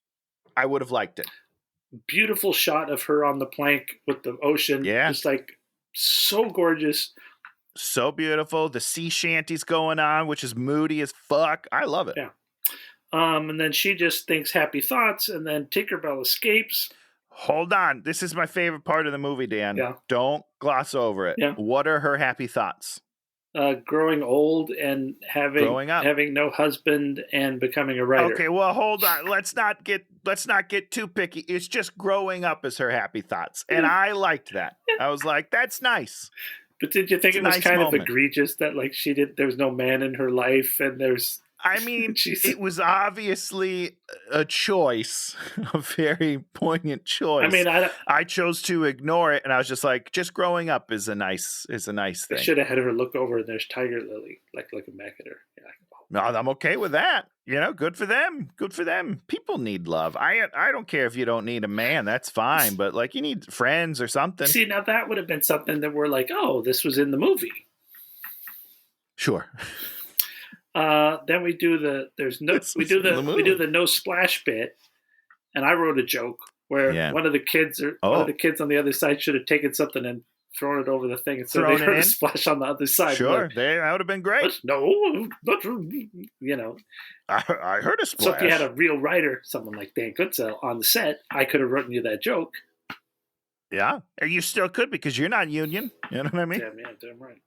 I would have liked it. Beautiful shot of her on the plank with the ocean. Yeah. Just like so gorgeous. So beautiful. The sea shanty's going on, which is moody as fuck. I love it. Yeah. And then she just thinks happy thoughts, and then Tinkerbell escapes. Hold on. This is my favorite part of the movie, Dan. Yeah. Don't gloss over it. Yeah. What are her happy thoughts? growing old and Growing up. having no husband and becoming a writer. Okay, well, hold on. Let's not get too picky. It's just growing up as her happy thoughts, and I liked that. I was like, that's nice. But did you think It's it a was nice kind moment. of egregious that like there was no man in her life, and there's I mean, it was obviously a choice, a very poignant choice. I mean, I chose to ignore it, and I was just like, just growing up is a nice they thing. should have had her look over, and there's Tiger Lily like looking back at her. Yeah. No, I'm okay with that. You know, good for them. Good for them. People need love. I don't care if you don't need a man. That's fine. But like, you need friends or something. See, now that would have been something that we're like, oh, this was in the movie. Sure. Then we do the no splash bit, and I wrote a joke where one of the kids on the other side should have taken something and thrown it over the thing, and so they heard a splash on the other side. Sure, like, that would have been great. No, not, you know. I heard a splash. So if you had a real writer, someone like Dan Goodsell, on the set, I could have written you that joke. Yeah, you still could because you're not union. You know what I mean? Damn right.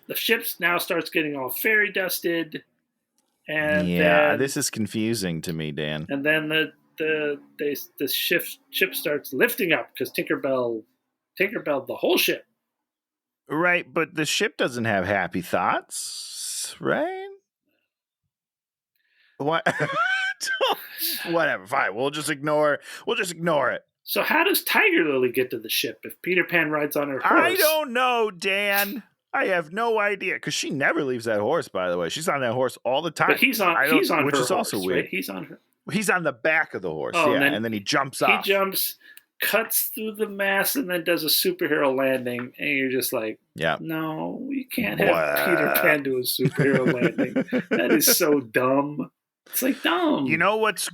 The ship now starts getting all fairy dusted, and this is confusing to me, Dan. And then the ship starts lifting up because Tinkerbell the whole ship. Right, but the ship doesn't have happy thoughts, right? What? Whatever. Fine. We'll just ignore it. So how does Tiger Lily get to the ship if Peter Pan rides on her horse? I don't know, Dan. I have no idea because she never leaves that horse. By the way, she's on that horse all the time. But he's on which her is also horse, weird. Right? He's on her. He's on the back of the horse, and then he jumps off. He jumps, cuts through the mast, and then does a superhero landing. And you're just like, no, you can't have Peter Pan do a superhero landing. That is so dumb. It's like dumb. You know what's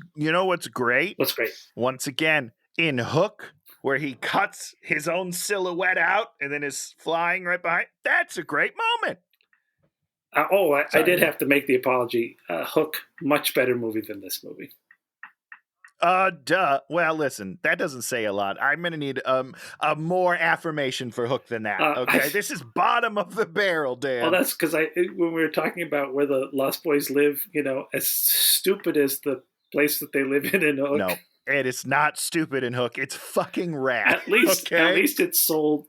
great? What's great? Once again, in Hook, where he cuts his own silhouette out and then is flying right behind. That's a great moment. I did have to make the apology. Hook, much better movie than this movie. Duh. Well, listen, that doesn't say a lot. I'm going to need a more affirmation for Hook than that. Okay, this is bottom of the barrel, Dan. Well, that's because when we were talking about where the Lost Boys live, as stupid as the place that they live in Hook. No, it is not stupid in Hook. It's fucking rad. At least it's sold.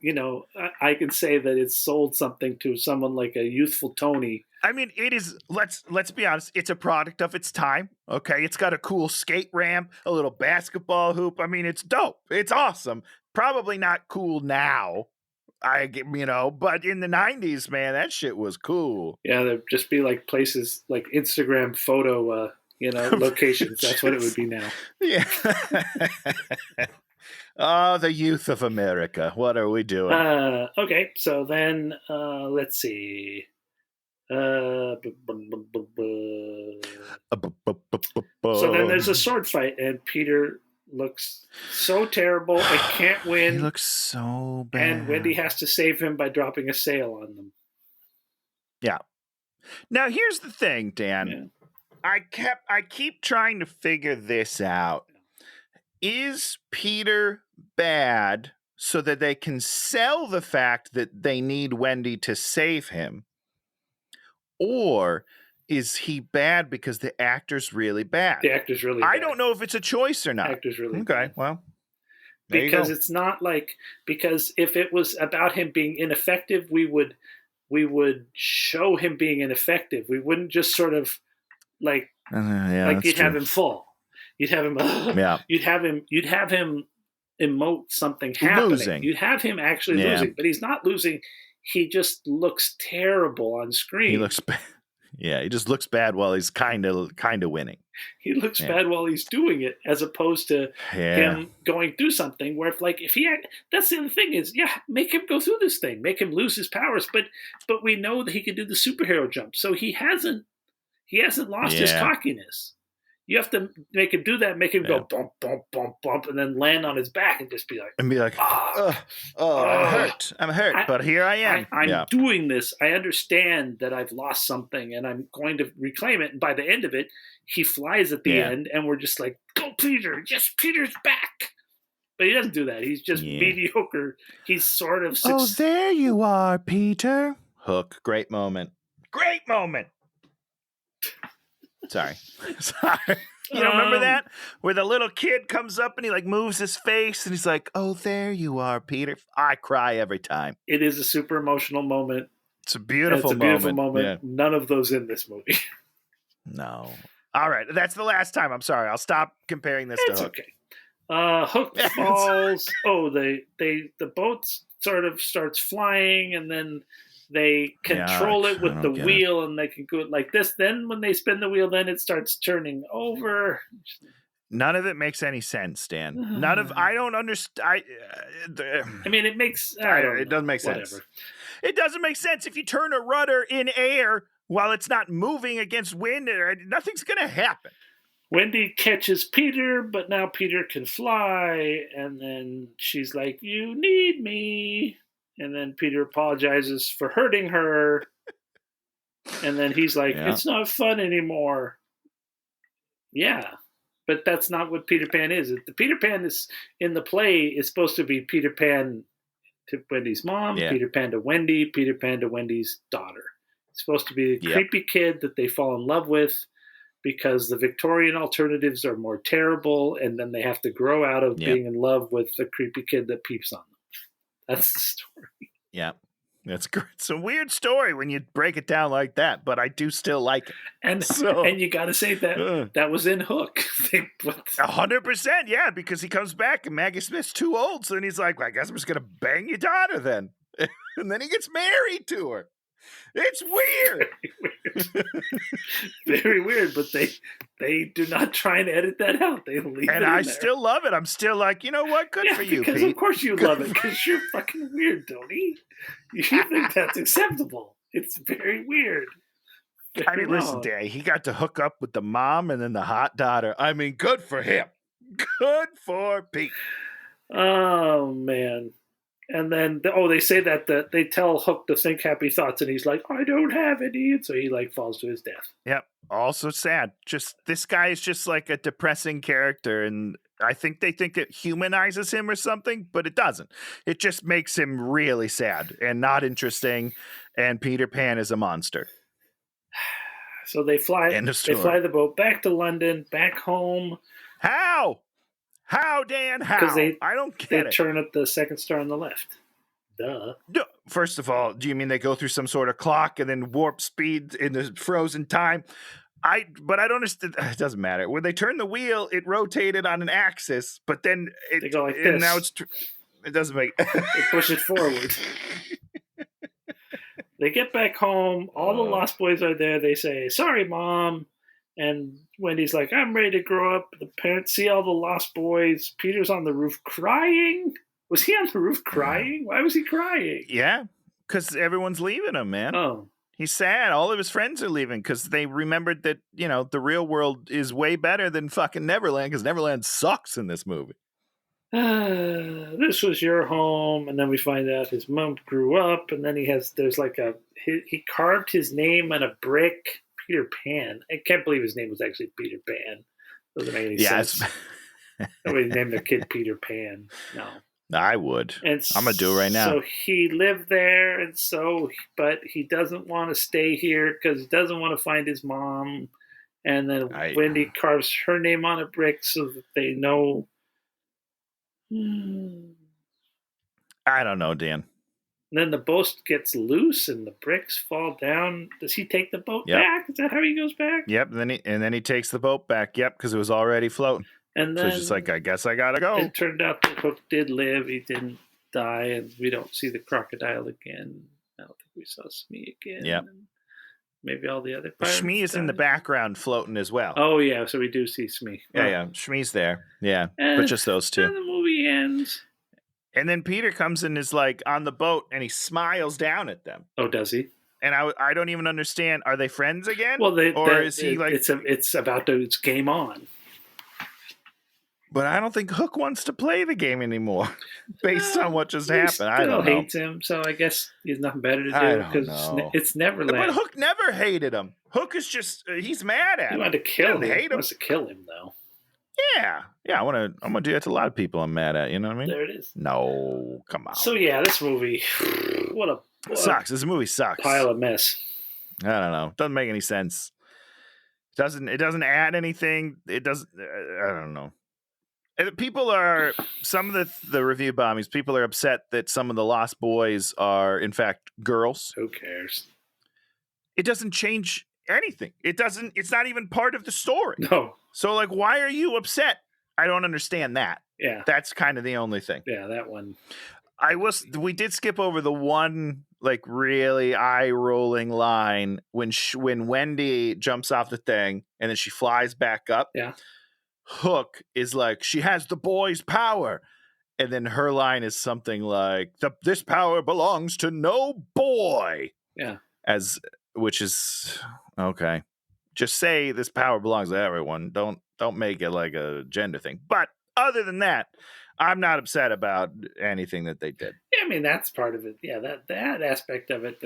I can say that it's sold something to someone like a youthful Tony. I mean, it is. Let's be honest. It's a product of its time. Okay, it's got a cool skate ramp, a little basketball hoop. I mean, it's dope. It's awesome. Probably not cool now. But in the 90s, man, that shit was cool. Yeah, there'd just be like places like Instagram photo, locations. That's what it would be now. Yeah. Oh, the youth of America. What are we doing? Okay, so then let's see. So then there's a sword fight, and Peter looks so terrible and can't win. He looks so bad. And Wendy has to save him by dropping a sail on them. Yeah. Now here's the thing, Dan. Yeah. I keep trying to figure this out. Is Peter bad so that they can sell the fact that they need Wendy to save him? Or is he bad because the actor's really bad? The actor's really bad. I don't know if it's a choice or not. The actor's really okay, bad. Well. Because it's not because if it was about him being ineffective, we would show him being ineffective. We wouldn't just sort of you'd have him fall. You'd have him you'd have him emote something happening. Losing. You'd have him actually losing, but he's not losing. He just looks terrible on screen. He looks bad. Yeah, he just looks bad while he's kind of winning. He looks bad while he's doing it, as opposed to him going through something where, that's the other thing is, make him go through this thing, make him lose his powers, but we know that he can do the superhero jump, so he hasn't lost his cockiness. You have to make him do that, make him go bump, bump, bump, bump, and then land on his back and just be like... I'm hurt, but here I am. I'm doing this. I understand that I've lost something, and I'm going to reclaim it. And by the end of it, he flies at the end, and we're just like, go, Peter! Yes, Peter's back! But he doesn't do that. He's just mediocre. He's sort of... Oh, there you are, Peter. Hook. Great moment. Great moment. Sorry. You don't remember that? Where the little kid comes up and he like moves his face and he's like, "Oh, there you are, Peter." I cry every time. It is a super emotional moment. It's a beautiful moment. Yeah. None of those in this movie. No. All right. That's the last time. I'm sorry. I'll stop comparing this to Hook. Okay. Hook falls. The boat sort of starts flying, and then they control it with the wheel, and they can go like this. Then when they spin the wheel, then it starts turning over. None of it makes any sense, Dan. I don't understand. I mean, it makes. It doesn't make sense. Whatever. It doesn't make sense if you turn a rudder in air while it's not moving against wind. Nothing's going to happen. Wendy catches Peter, but now Peter can fly, and then she's like, "You need me." And then Peter apologizes for hurting her. And then he's like, "It's not fun anymore." Yeah. But that's not what Peter Pan is. The Peter Pan is in the play is supposed to be Peter Pan to Wendy's mom, Peter Pan to Wendy, Peter Pan to Wendy's daughter. It's supposed to be the creepy kid that they fall in love with because the Victorian alternatives are more terrible, and then they have to grow out of being in love with the creepy kid that peeps on them. That's the story. Yeah. That's great. It's a weird story when you break it down like that, but I do still like it. And you got to say that was in Hook. 100%, yeah, because he comes back and Maggie Smith's too old, so then he's like, "Well, I guess I'm just going to bang your daughter then." And then he gets married to her. It's weird. Very weird, but they do not try and edit that out. They leave it in I there. still love it. I'm still like, you know what? Good for you, because Pete. Of course you love it, because you're fucking weird, Tony. You think that's acceptable. It's very weird. Listen, Dan, he got to hook up with the mom and then the hot daughter. I mean, good for him. Good for Pete. Oh, man. And then, they say that they tell Hook to think happy thoughts, and he's like, "I don't have any," and so he like falls to his death. Yep. Also sad. Just this guy is just like a depressing character, and I think they think it humanizes him or something, but it doesn't. It just makes him really sad and not interesting, and Peter Pan is a monster. So they fly. They fly the boat back to London, back home. How? How, Dan? How? I don't get it. They turn up the second star on the left. Duh. First of all, do you mean they go through some sort of clock and then warp speed in the frozen time? But I don't understand. It doesn't matter. When they turn the wheel, it rotated on an axis, but then they go like this. And now it doesn't make. They push it forward. They get back home. All the Lost Boys are there. They say, "Sorry, Mom." And Wendy's like, "I'm ready to grow up." The parents see all the Lost Boys. Peter's on the roof crying. Was he on the roof crying? Why was he crying? Yeah, because everyone's leaving him, man. Oh. He's sad. All of his friends are leaving because they remembered that, the real world is way better than fucking Neverland, because Neverland sucks in this movie. This was your home. And then we find out his mom grew up, and then he carved his name on a brick. Peter Pan. I can't believe his name was actually Peter Pan. Doesn't make any sense. Nobody named their kid Peter Pan. No. I would. I'm going to do it right now. So he lived there, but he doesn't want to stay here because he doesn't want to find his mom. And then Wendy carves her name on a brick so that they know. I don't know, Dan. And then the boat gets loose and the bricks fall down. Does he take the boat back? Is that how he goes back? Yep. And then he takes the boat back. Yep, because it was already floating. And then so he's just like, I guess I gotta go. It turned out that Hook did live. He didn't die, and we don't see the crocodile again. I don't think we saw Smee again. Yeah. Maybe all the other pirates. Smee is in the background floating as well. Oh yeah, so we do see Smee. Yeah. Shmee's there. Yeah, but just those two. And the movie ends. And then Peter comes and is like on the boat, and he smiles down at them. Oh, does he? And I don't even understand. Are they friends again? Well, is he like? It's game on. But I don't think Hook wants to play the game anymore, based on what just happened. I don't know. He hates him, so I guess he's nothing better to do because it's Neverland. But Hook never hated him. Hook is just he's mad at him. He wanted to kill him. He wants to kill him though. Yeah. I'm gonna do that to a lot of people I'm mad at. You know what I mean? There it is. No, come on. So yeah, this movie, what a Sucks. This movie sucks. Pile of mess. I don't know. Doesn't make any sense. It doesn't add anything. It doesn't. I don't know. People are, some of the review bombings, people are upset that some of the Lost Boys are in fact girls. Who cares? It doesn't change anything. It's not even part of the story. No. So like, why are you upset? I don't understand that. Yeah. That's kind of the only thing. Yeah, that one. We did skip over the one like really eye rolling line when Wendy jumps off the thing and then she flies back up. Yeah. Hook is like, she has the boy's power. And then her line is something like, this power belongs to no boy. Yeah. Which is okay. Just say this power belongs to everyone. Don't make it like a gender thing. But other than that, I'm not upset about anything that they did. Yeah, I mean, that's part of it. Yeah, that aspect of it.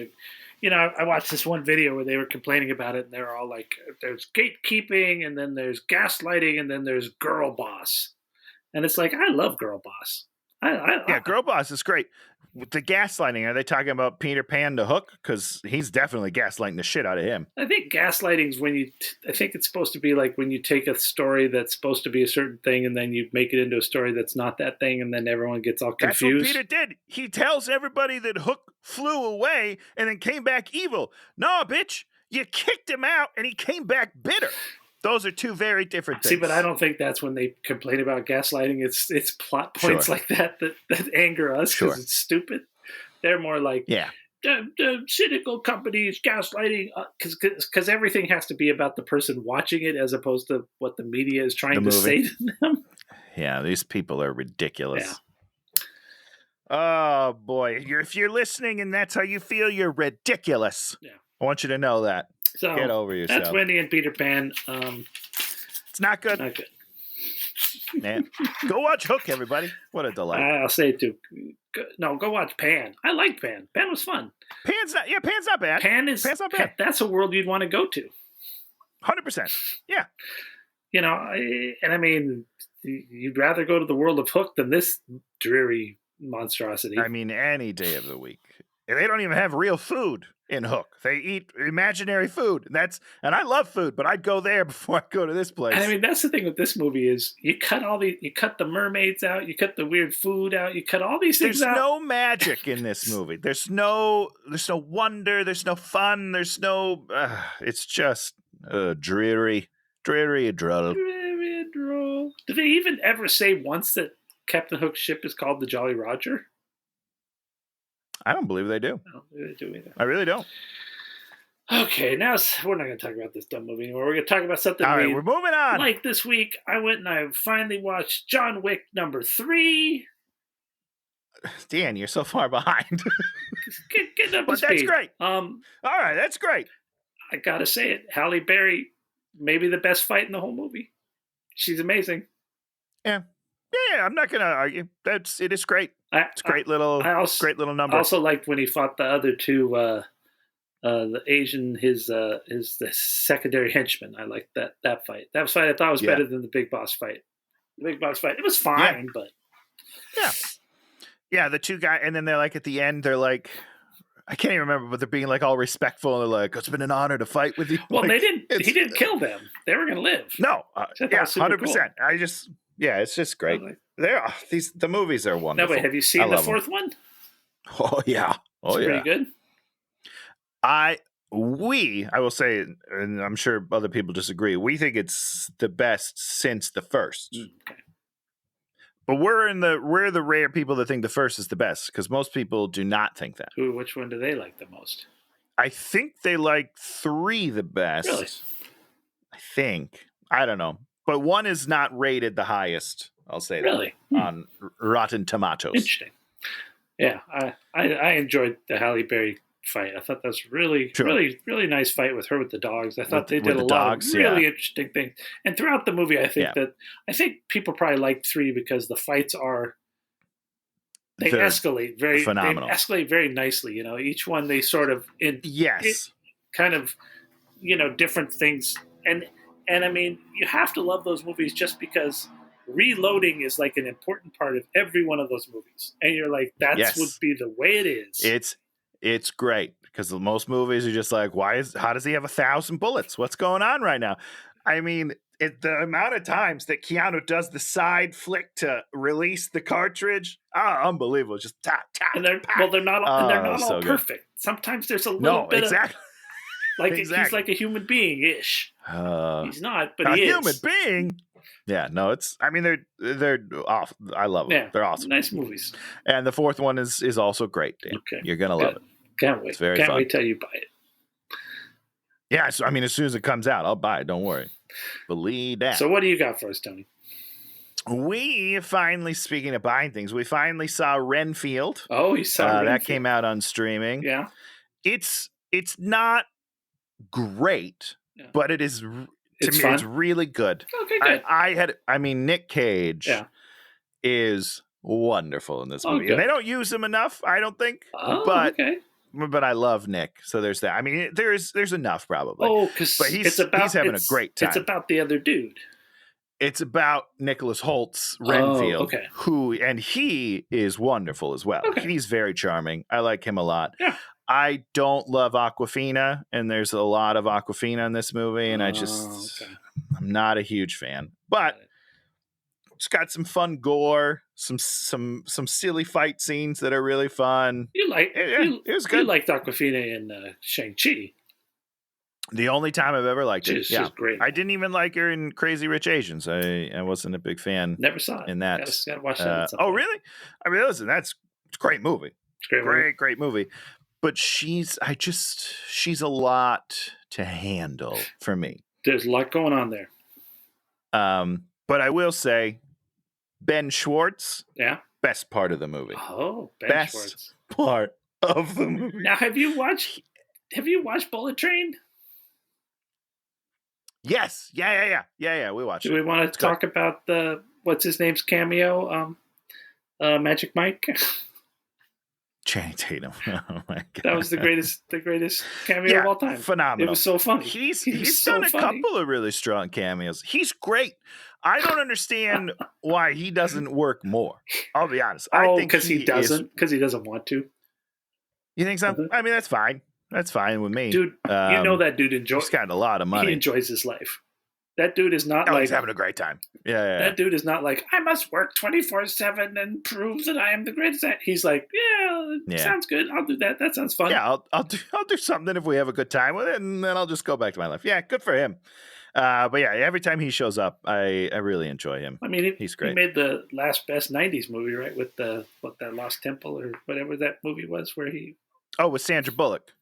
I watched this one video where they were complaining about it, and they're all like, there's gatekeeping, and then there's gaslighting, and then there's girl boss. And it's like, I love girl boss. Girl boss is great. With the gaslighting, are they talking about Peter Pan to Hook? Because he's definitely gaslighting the shit out of him. I think gaslighting is when I think it's supposed to be like when you take a story that's supposed to be a certain thing and then you make it into a story that's not that thing, and then everyone gets all confused. That's what Peter did. He tells everybody that Hook flew away and then came back evil. No, bitch, you kicked him out and he came back bitter. Those are two very different things. See, but I don't think that's when they complain about gaslighting. It's plot points like that anger us because it's stupid. They're more like, the cynical companies gaslighting, because everything has to be about the person watching it as opposed to what the media is trying to say to them. Yeah, these people are ridiculous. Yeah. Oh, boy. If you're listening and that's how you feel, you're ridiculous. Yeah. I want you to know that. So get over yourself. That's Wendy and Peter Pan. It's not good. Not good. Man. Go watch Hook, everybody. What a delight. I'll say it too. Go watch Pan. I like Pan. Pan was fun. Pan's not bad. Pan's not bad. That's a world you'd want to go to. 100%. Yeah. And I mean, you'd rather go to the world of Hook than this dreary monstrosity. I mean, any day of the week. They don't even have real food in Hook. They eat imaginary food. And I love food, but I'd go there before I go to this place. And I mean, that's the thing with this movie is you cut the mermaids out, you cut the weird food out, you cut all these things out. There's no magic in this movie. There's no wonder, there's no fun, there's no it's just dreary droll. Dreary droll. Did they even ever say once that Captain Hook's ship is called the Jolly Roger? I don't believe they do. I don't believe they do either. I really don't. Okay, now we're not going to talk about this dumb movie anymore. We're going to talk about something. All right, we're moving on. Like this week, I went and I finally watched John Wick #3. Dan, you're so far behind. Get up to speed. That's great. All right, that's great. I gotta say it, Halle Berry, maybe the best fight in the whole movie. She's amazing. Yeah, I'm not going to argue. It is great. It's a great little number. I also liked when he fought the other two, the Asian, the secondary henchman. I liked that fight. That fight I thought was better than the Big Boss fight. The Big Boss fight, it was fine, but the two guys, and then they're like at the end, they're like, I can't even remember, but they're being like all respectful, and they're like, "It's been an honor to fight with you." Well, like, he didn't kill them. They were gonna live. No, 100%. Cool. It's just great. The movies are wonderful. No, wait, have you seen the fourth one? Oh yeah. It's pretty good. I will say, and I'm sure other people disagree, we think it's the best since the first. Okay. But we're the rare people that think the first is the best, because most people do not think that. Which one do they like the most? I think they like 3 the best. Really? I think. I don't know. But 1 is not rated the highest, I'll say really? that, on Rotten Tomatoes. Interesting. Yeah, I enjoyed the Halle Berry fight. I thought that was really nice fight with her with the dogs. I thought they did a lot of really interesting things. And throughout the movie, I think people probably liked 3 because the fights they're escalate very phenomenal. They escalate very nicely. Each one they sort of kind of different things. And I mean, you have to love those movies just because reloading is like an important part of every one of those movies. And you're like, would be the way it is. It's great because most movies are just like, how does he have 1,000 bullets? What's going on right now? I mean, the amount of times that Keanu does the side flick to release the cartridge, unbelievable! Just tap tap. And they're not all perfect. Sometimes there's a little bit exactly. Like he's like a human being ish. He's not, but he is. A human being. Yeah, no, it's. I mean, they're off. I love them. Yeah, they're awesome. Nice movies. And the fourth one is also great. Dan. Okay, you're gonna love it. Can't wait. It's very Can't fun. wait till you buy it. Yeah, so, I mean, as soon as it comes out, I'll buy it. Don't worry. Believe that. So, what do you got for us, Tony? We finally, speaking of buying things, we finally saw Renfield. Oh, you saw Renfield. That came out on streaming. Yeah, it's not great, but it is. To me, it's really good. Okay, good. I mean, Nick Cage is wonderful in this movie. And they don't use him enough, I don't think. Oh, but, okay. But I love Nick, so there's that. I mean, there's enough probably. Oh, because he's having a great time. It's about the other dude. It's about Nicholas Holt's Renfield, he is wonderful as well. Okay. He's very charming. I like him a lot. Yeah. I don't love Awkwafina, and there's a lot of Awkwafina in this movie, and I'm not a huge fan. But it's got some fun gore, some silly fight scenes that are really fun. It was good. You liked Awkwafina in Shang-Chi. The only time I've ever liked it. She's great. I didn't even like her in Crazy Rich Asians. I wasn't a big fan. Never saw it. In that. Gotta watch that. Oh, really? I mean, listen, it's a great movie. It's a great movie. But she's a lot to handle for me. There's a lot going on there. But I will say, Ben Schwartz, best part of the movie. Oh, best Schwartz. Part of the movie. Now, have you watched Bullet Train? Yes. Yeah. We watched it. Do we want to talk about what's his name's cameo? Magic Mike. Channing Tatum. Oh my god. That was the greatest cameo of all time. Phenomenal. It was so funny. He's done a couple of really strong cameos. He's great. I don't understand why he doesn't work more. I'll be honest. I think because he doesn't want to. You think so? I mean, that's fine. That's fine with me. Dude, that dude enjoys. He's got a lot of money. He enjoys his life. That dude is not he's having a great time. Yeah. That dude is not like, I must work 24/7 and prove that I am the greatest. He's like, sounds good. I'll do that. That sounds fun. Yeah, I'll do something if we have a good time with it, and then I'll just go back to my life. Yeah, good for him. But yeah, every time he shows up, I really enjoy him. I mean, he's great. He made the last best 90s movie, right? With that Lost Temple or whatever that movie was where he... Oh, with Sandra Bullock.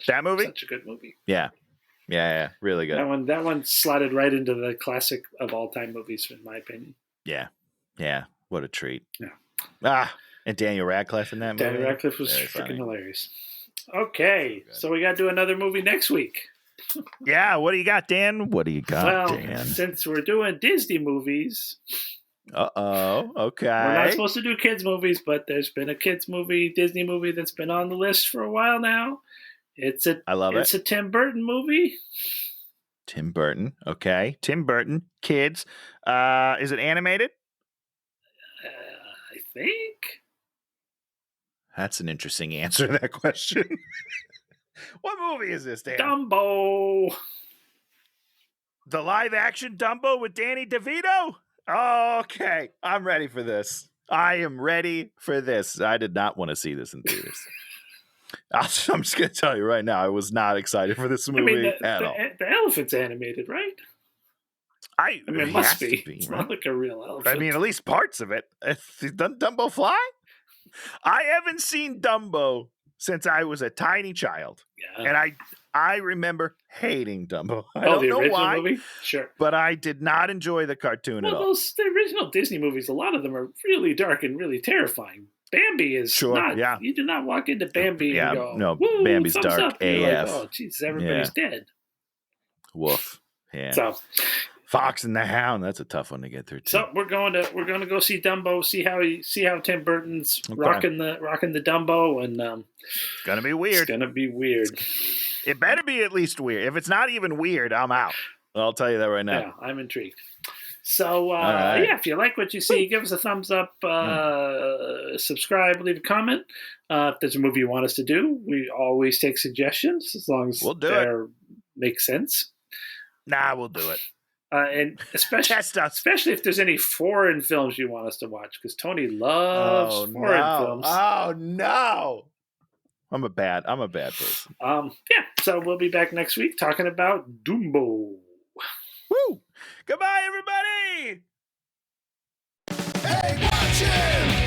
That movie? Such a good movie. Yeah, really good. That one slotted right into the classic of all time movies, in my opinion. Yeah. What a treat. Yeah. And Daniel Radcliffe in that movie. Daniel Radcliffe was freaking hilarious. Okay, so we got to do another movie next week. Yeah, what do you got, Dan? Dan? Since we're doing Disney movies. Okay. We're not supposed to do kids movies, but there's been a kids movie, Disney movie that's been on the list for a while now. It's a Tim Burton movie. Tim Burton. Okay. Tim Burton. Kids. Is it animated? I think. That's an interesting answer to that question. What movie is this, Dan? Dumbo. The live action Dumbo with Danny DeVito? Okay. I'm ready for this. I am ready for this. I did not want to see this in theaters. I'm just going to tell you right now, I was not excited for this movie at all. The elephant's animated, right? I mean, it must be. It's not like a real elephant. I mean, at least parts of it. Doesn't Dumbo fly? I haven't seen Dumbo since I was a tiny child. Yeah. And I remember hating Dumbo. I don't know why. Movie? Sure. But I did not enjoy the cartoon at all. The original Disney movies, a lot of them are really dark and really terrifoof. Bambi is not. Yeah. You do not walk into Bambi and go, no, Bambi's dark AF. Like, oh, Jesus, everybody's dead. Woof. Yeah. So, Fox and the Hound, that's a tough one to get through too. So we're going to go see Dumbo, see how Tim Burton's rocking the Dumbo, and it's gonna be weird. It's gonna be weird. It better be at least weird. If it's not even weird, I'm out. I'll tell you that right now. Yeah, I'm intrigued. So, right. yeah, if you like what you see, give us a thumbs up, subscribe, leave a comment. If there's a movie you want us to do, we always take suggestions as long as they make sense. Nah, we'll do it. And especially if there's any foreign films you want us to watch, because Tony loves foreign films. Oh no! I'm a bad person. Yeah, so we'll be back next week talking about Dumbo. Woo! Goodbye, everybody! Hey, watch him!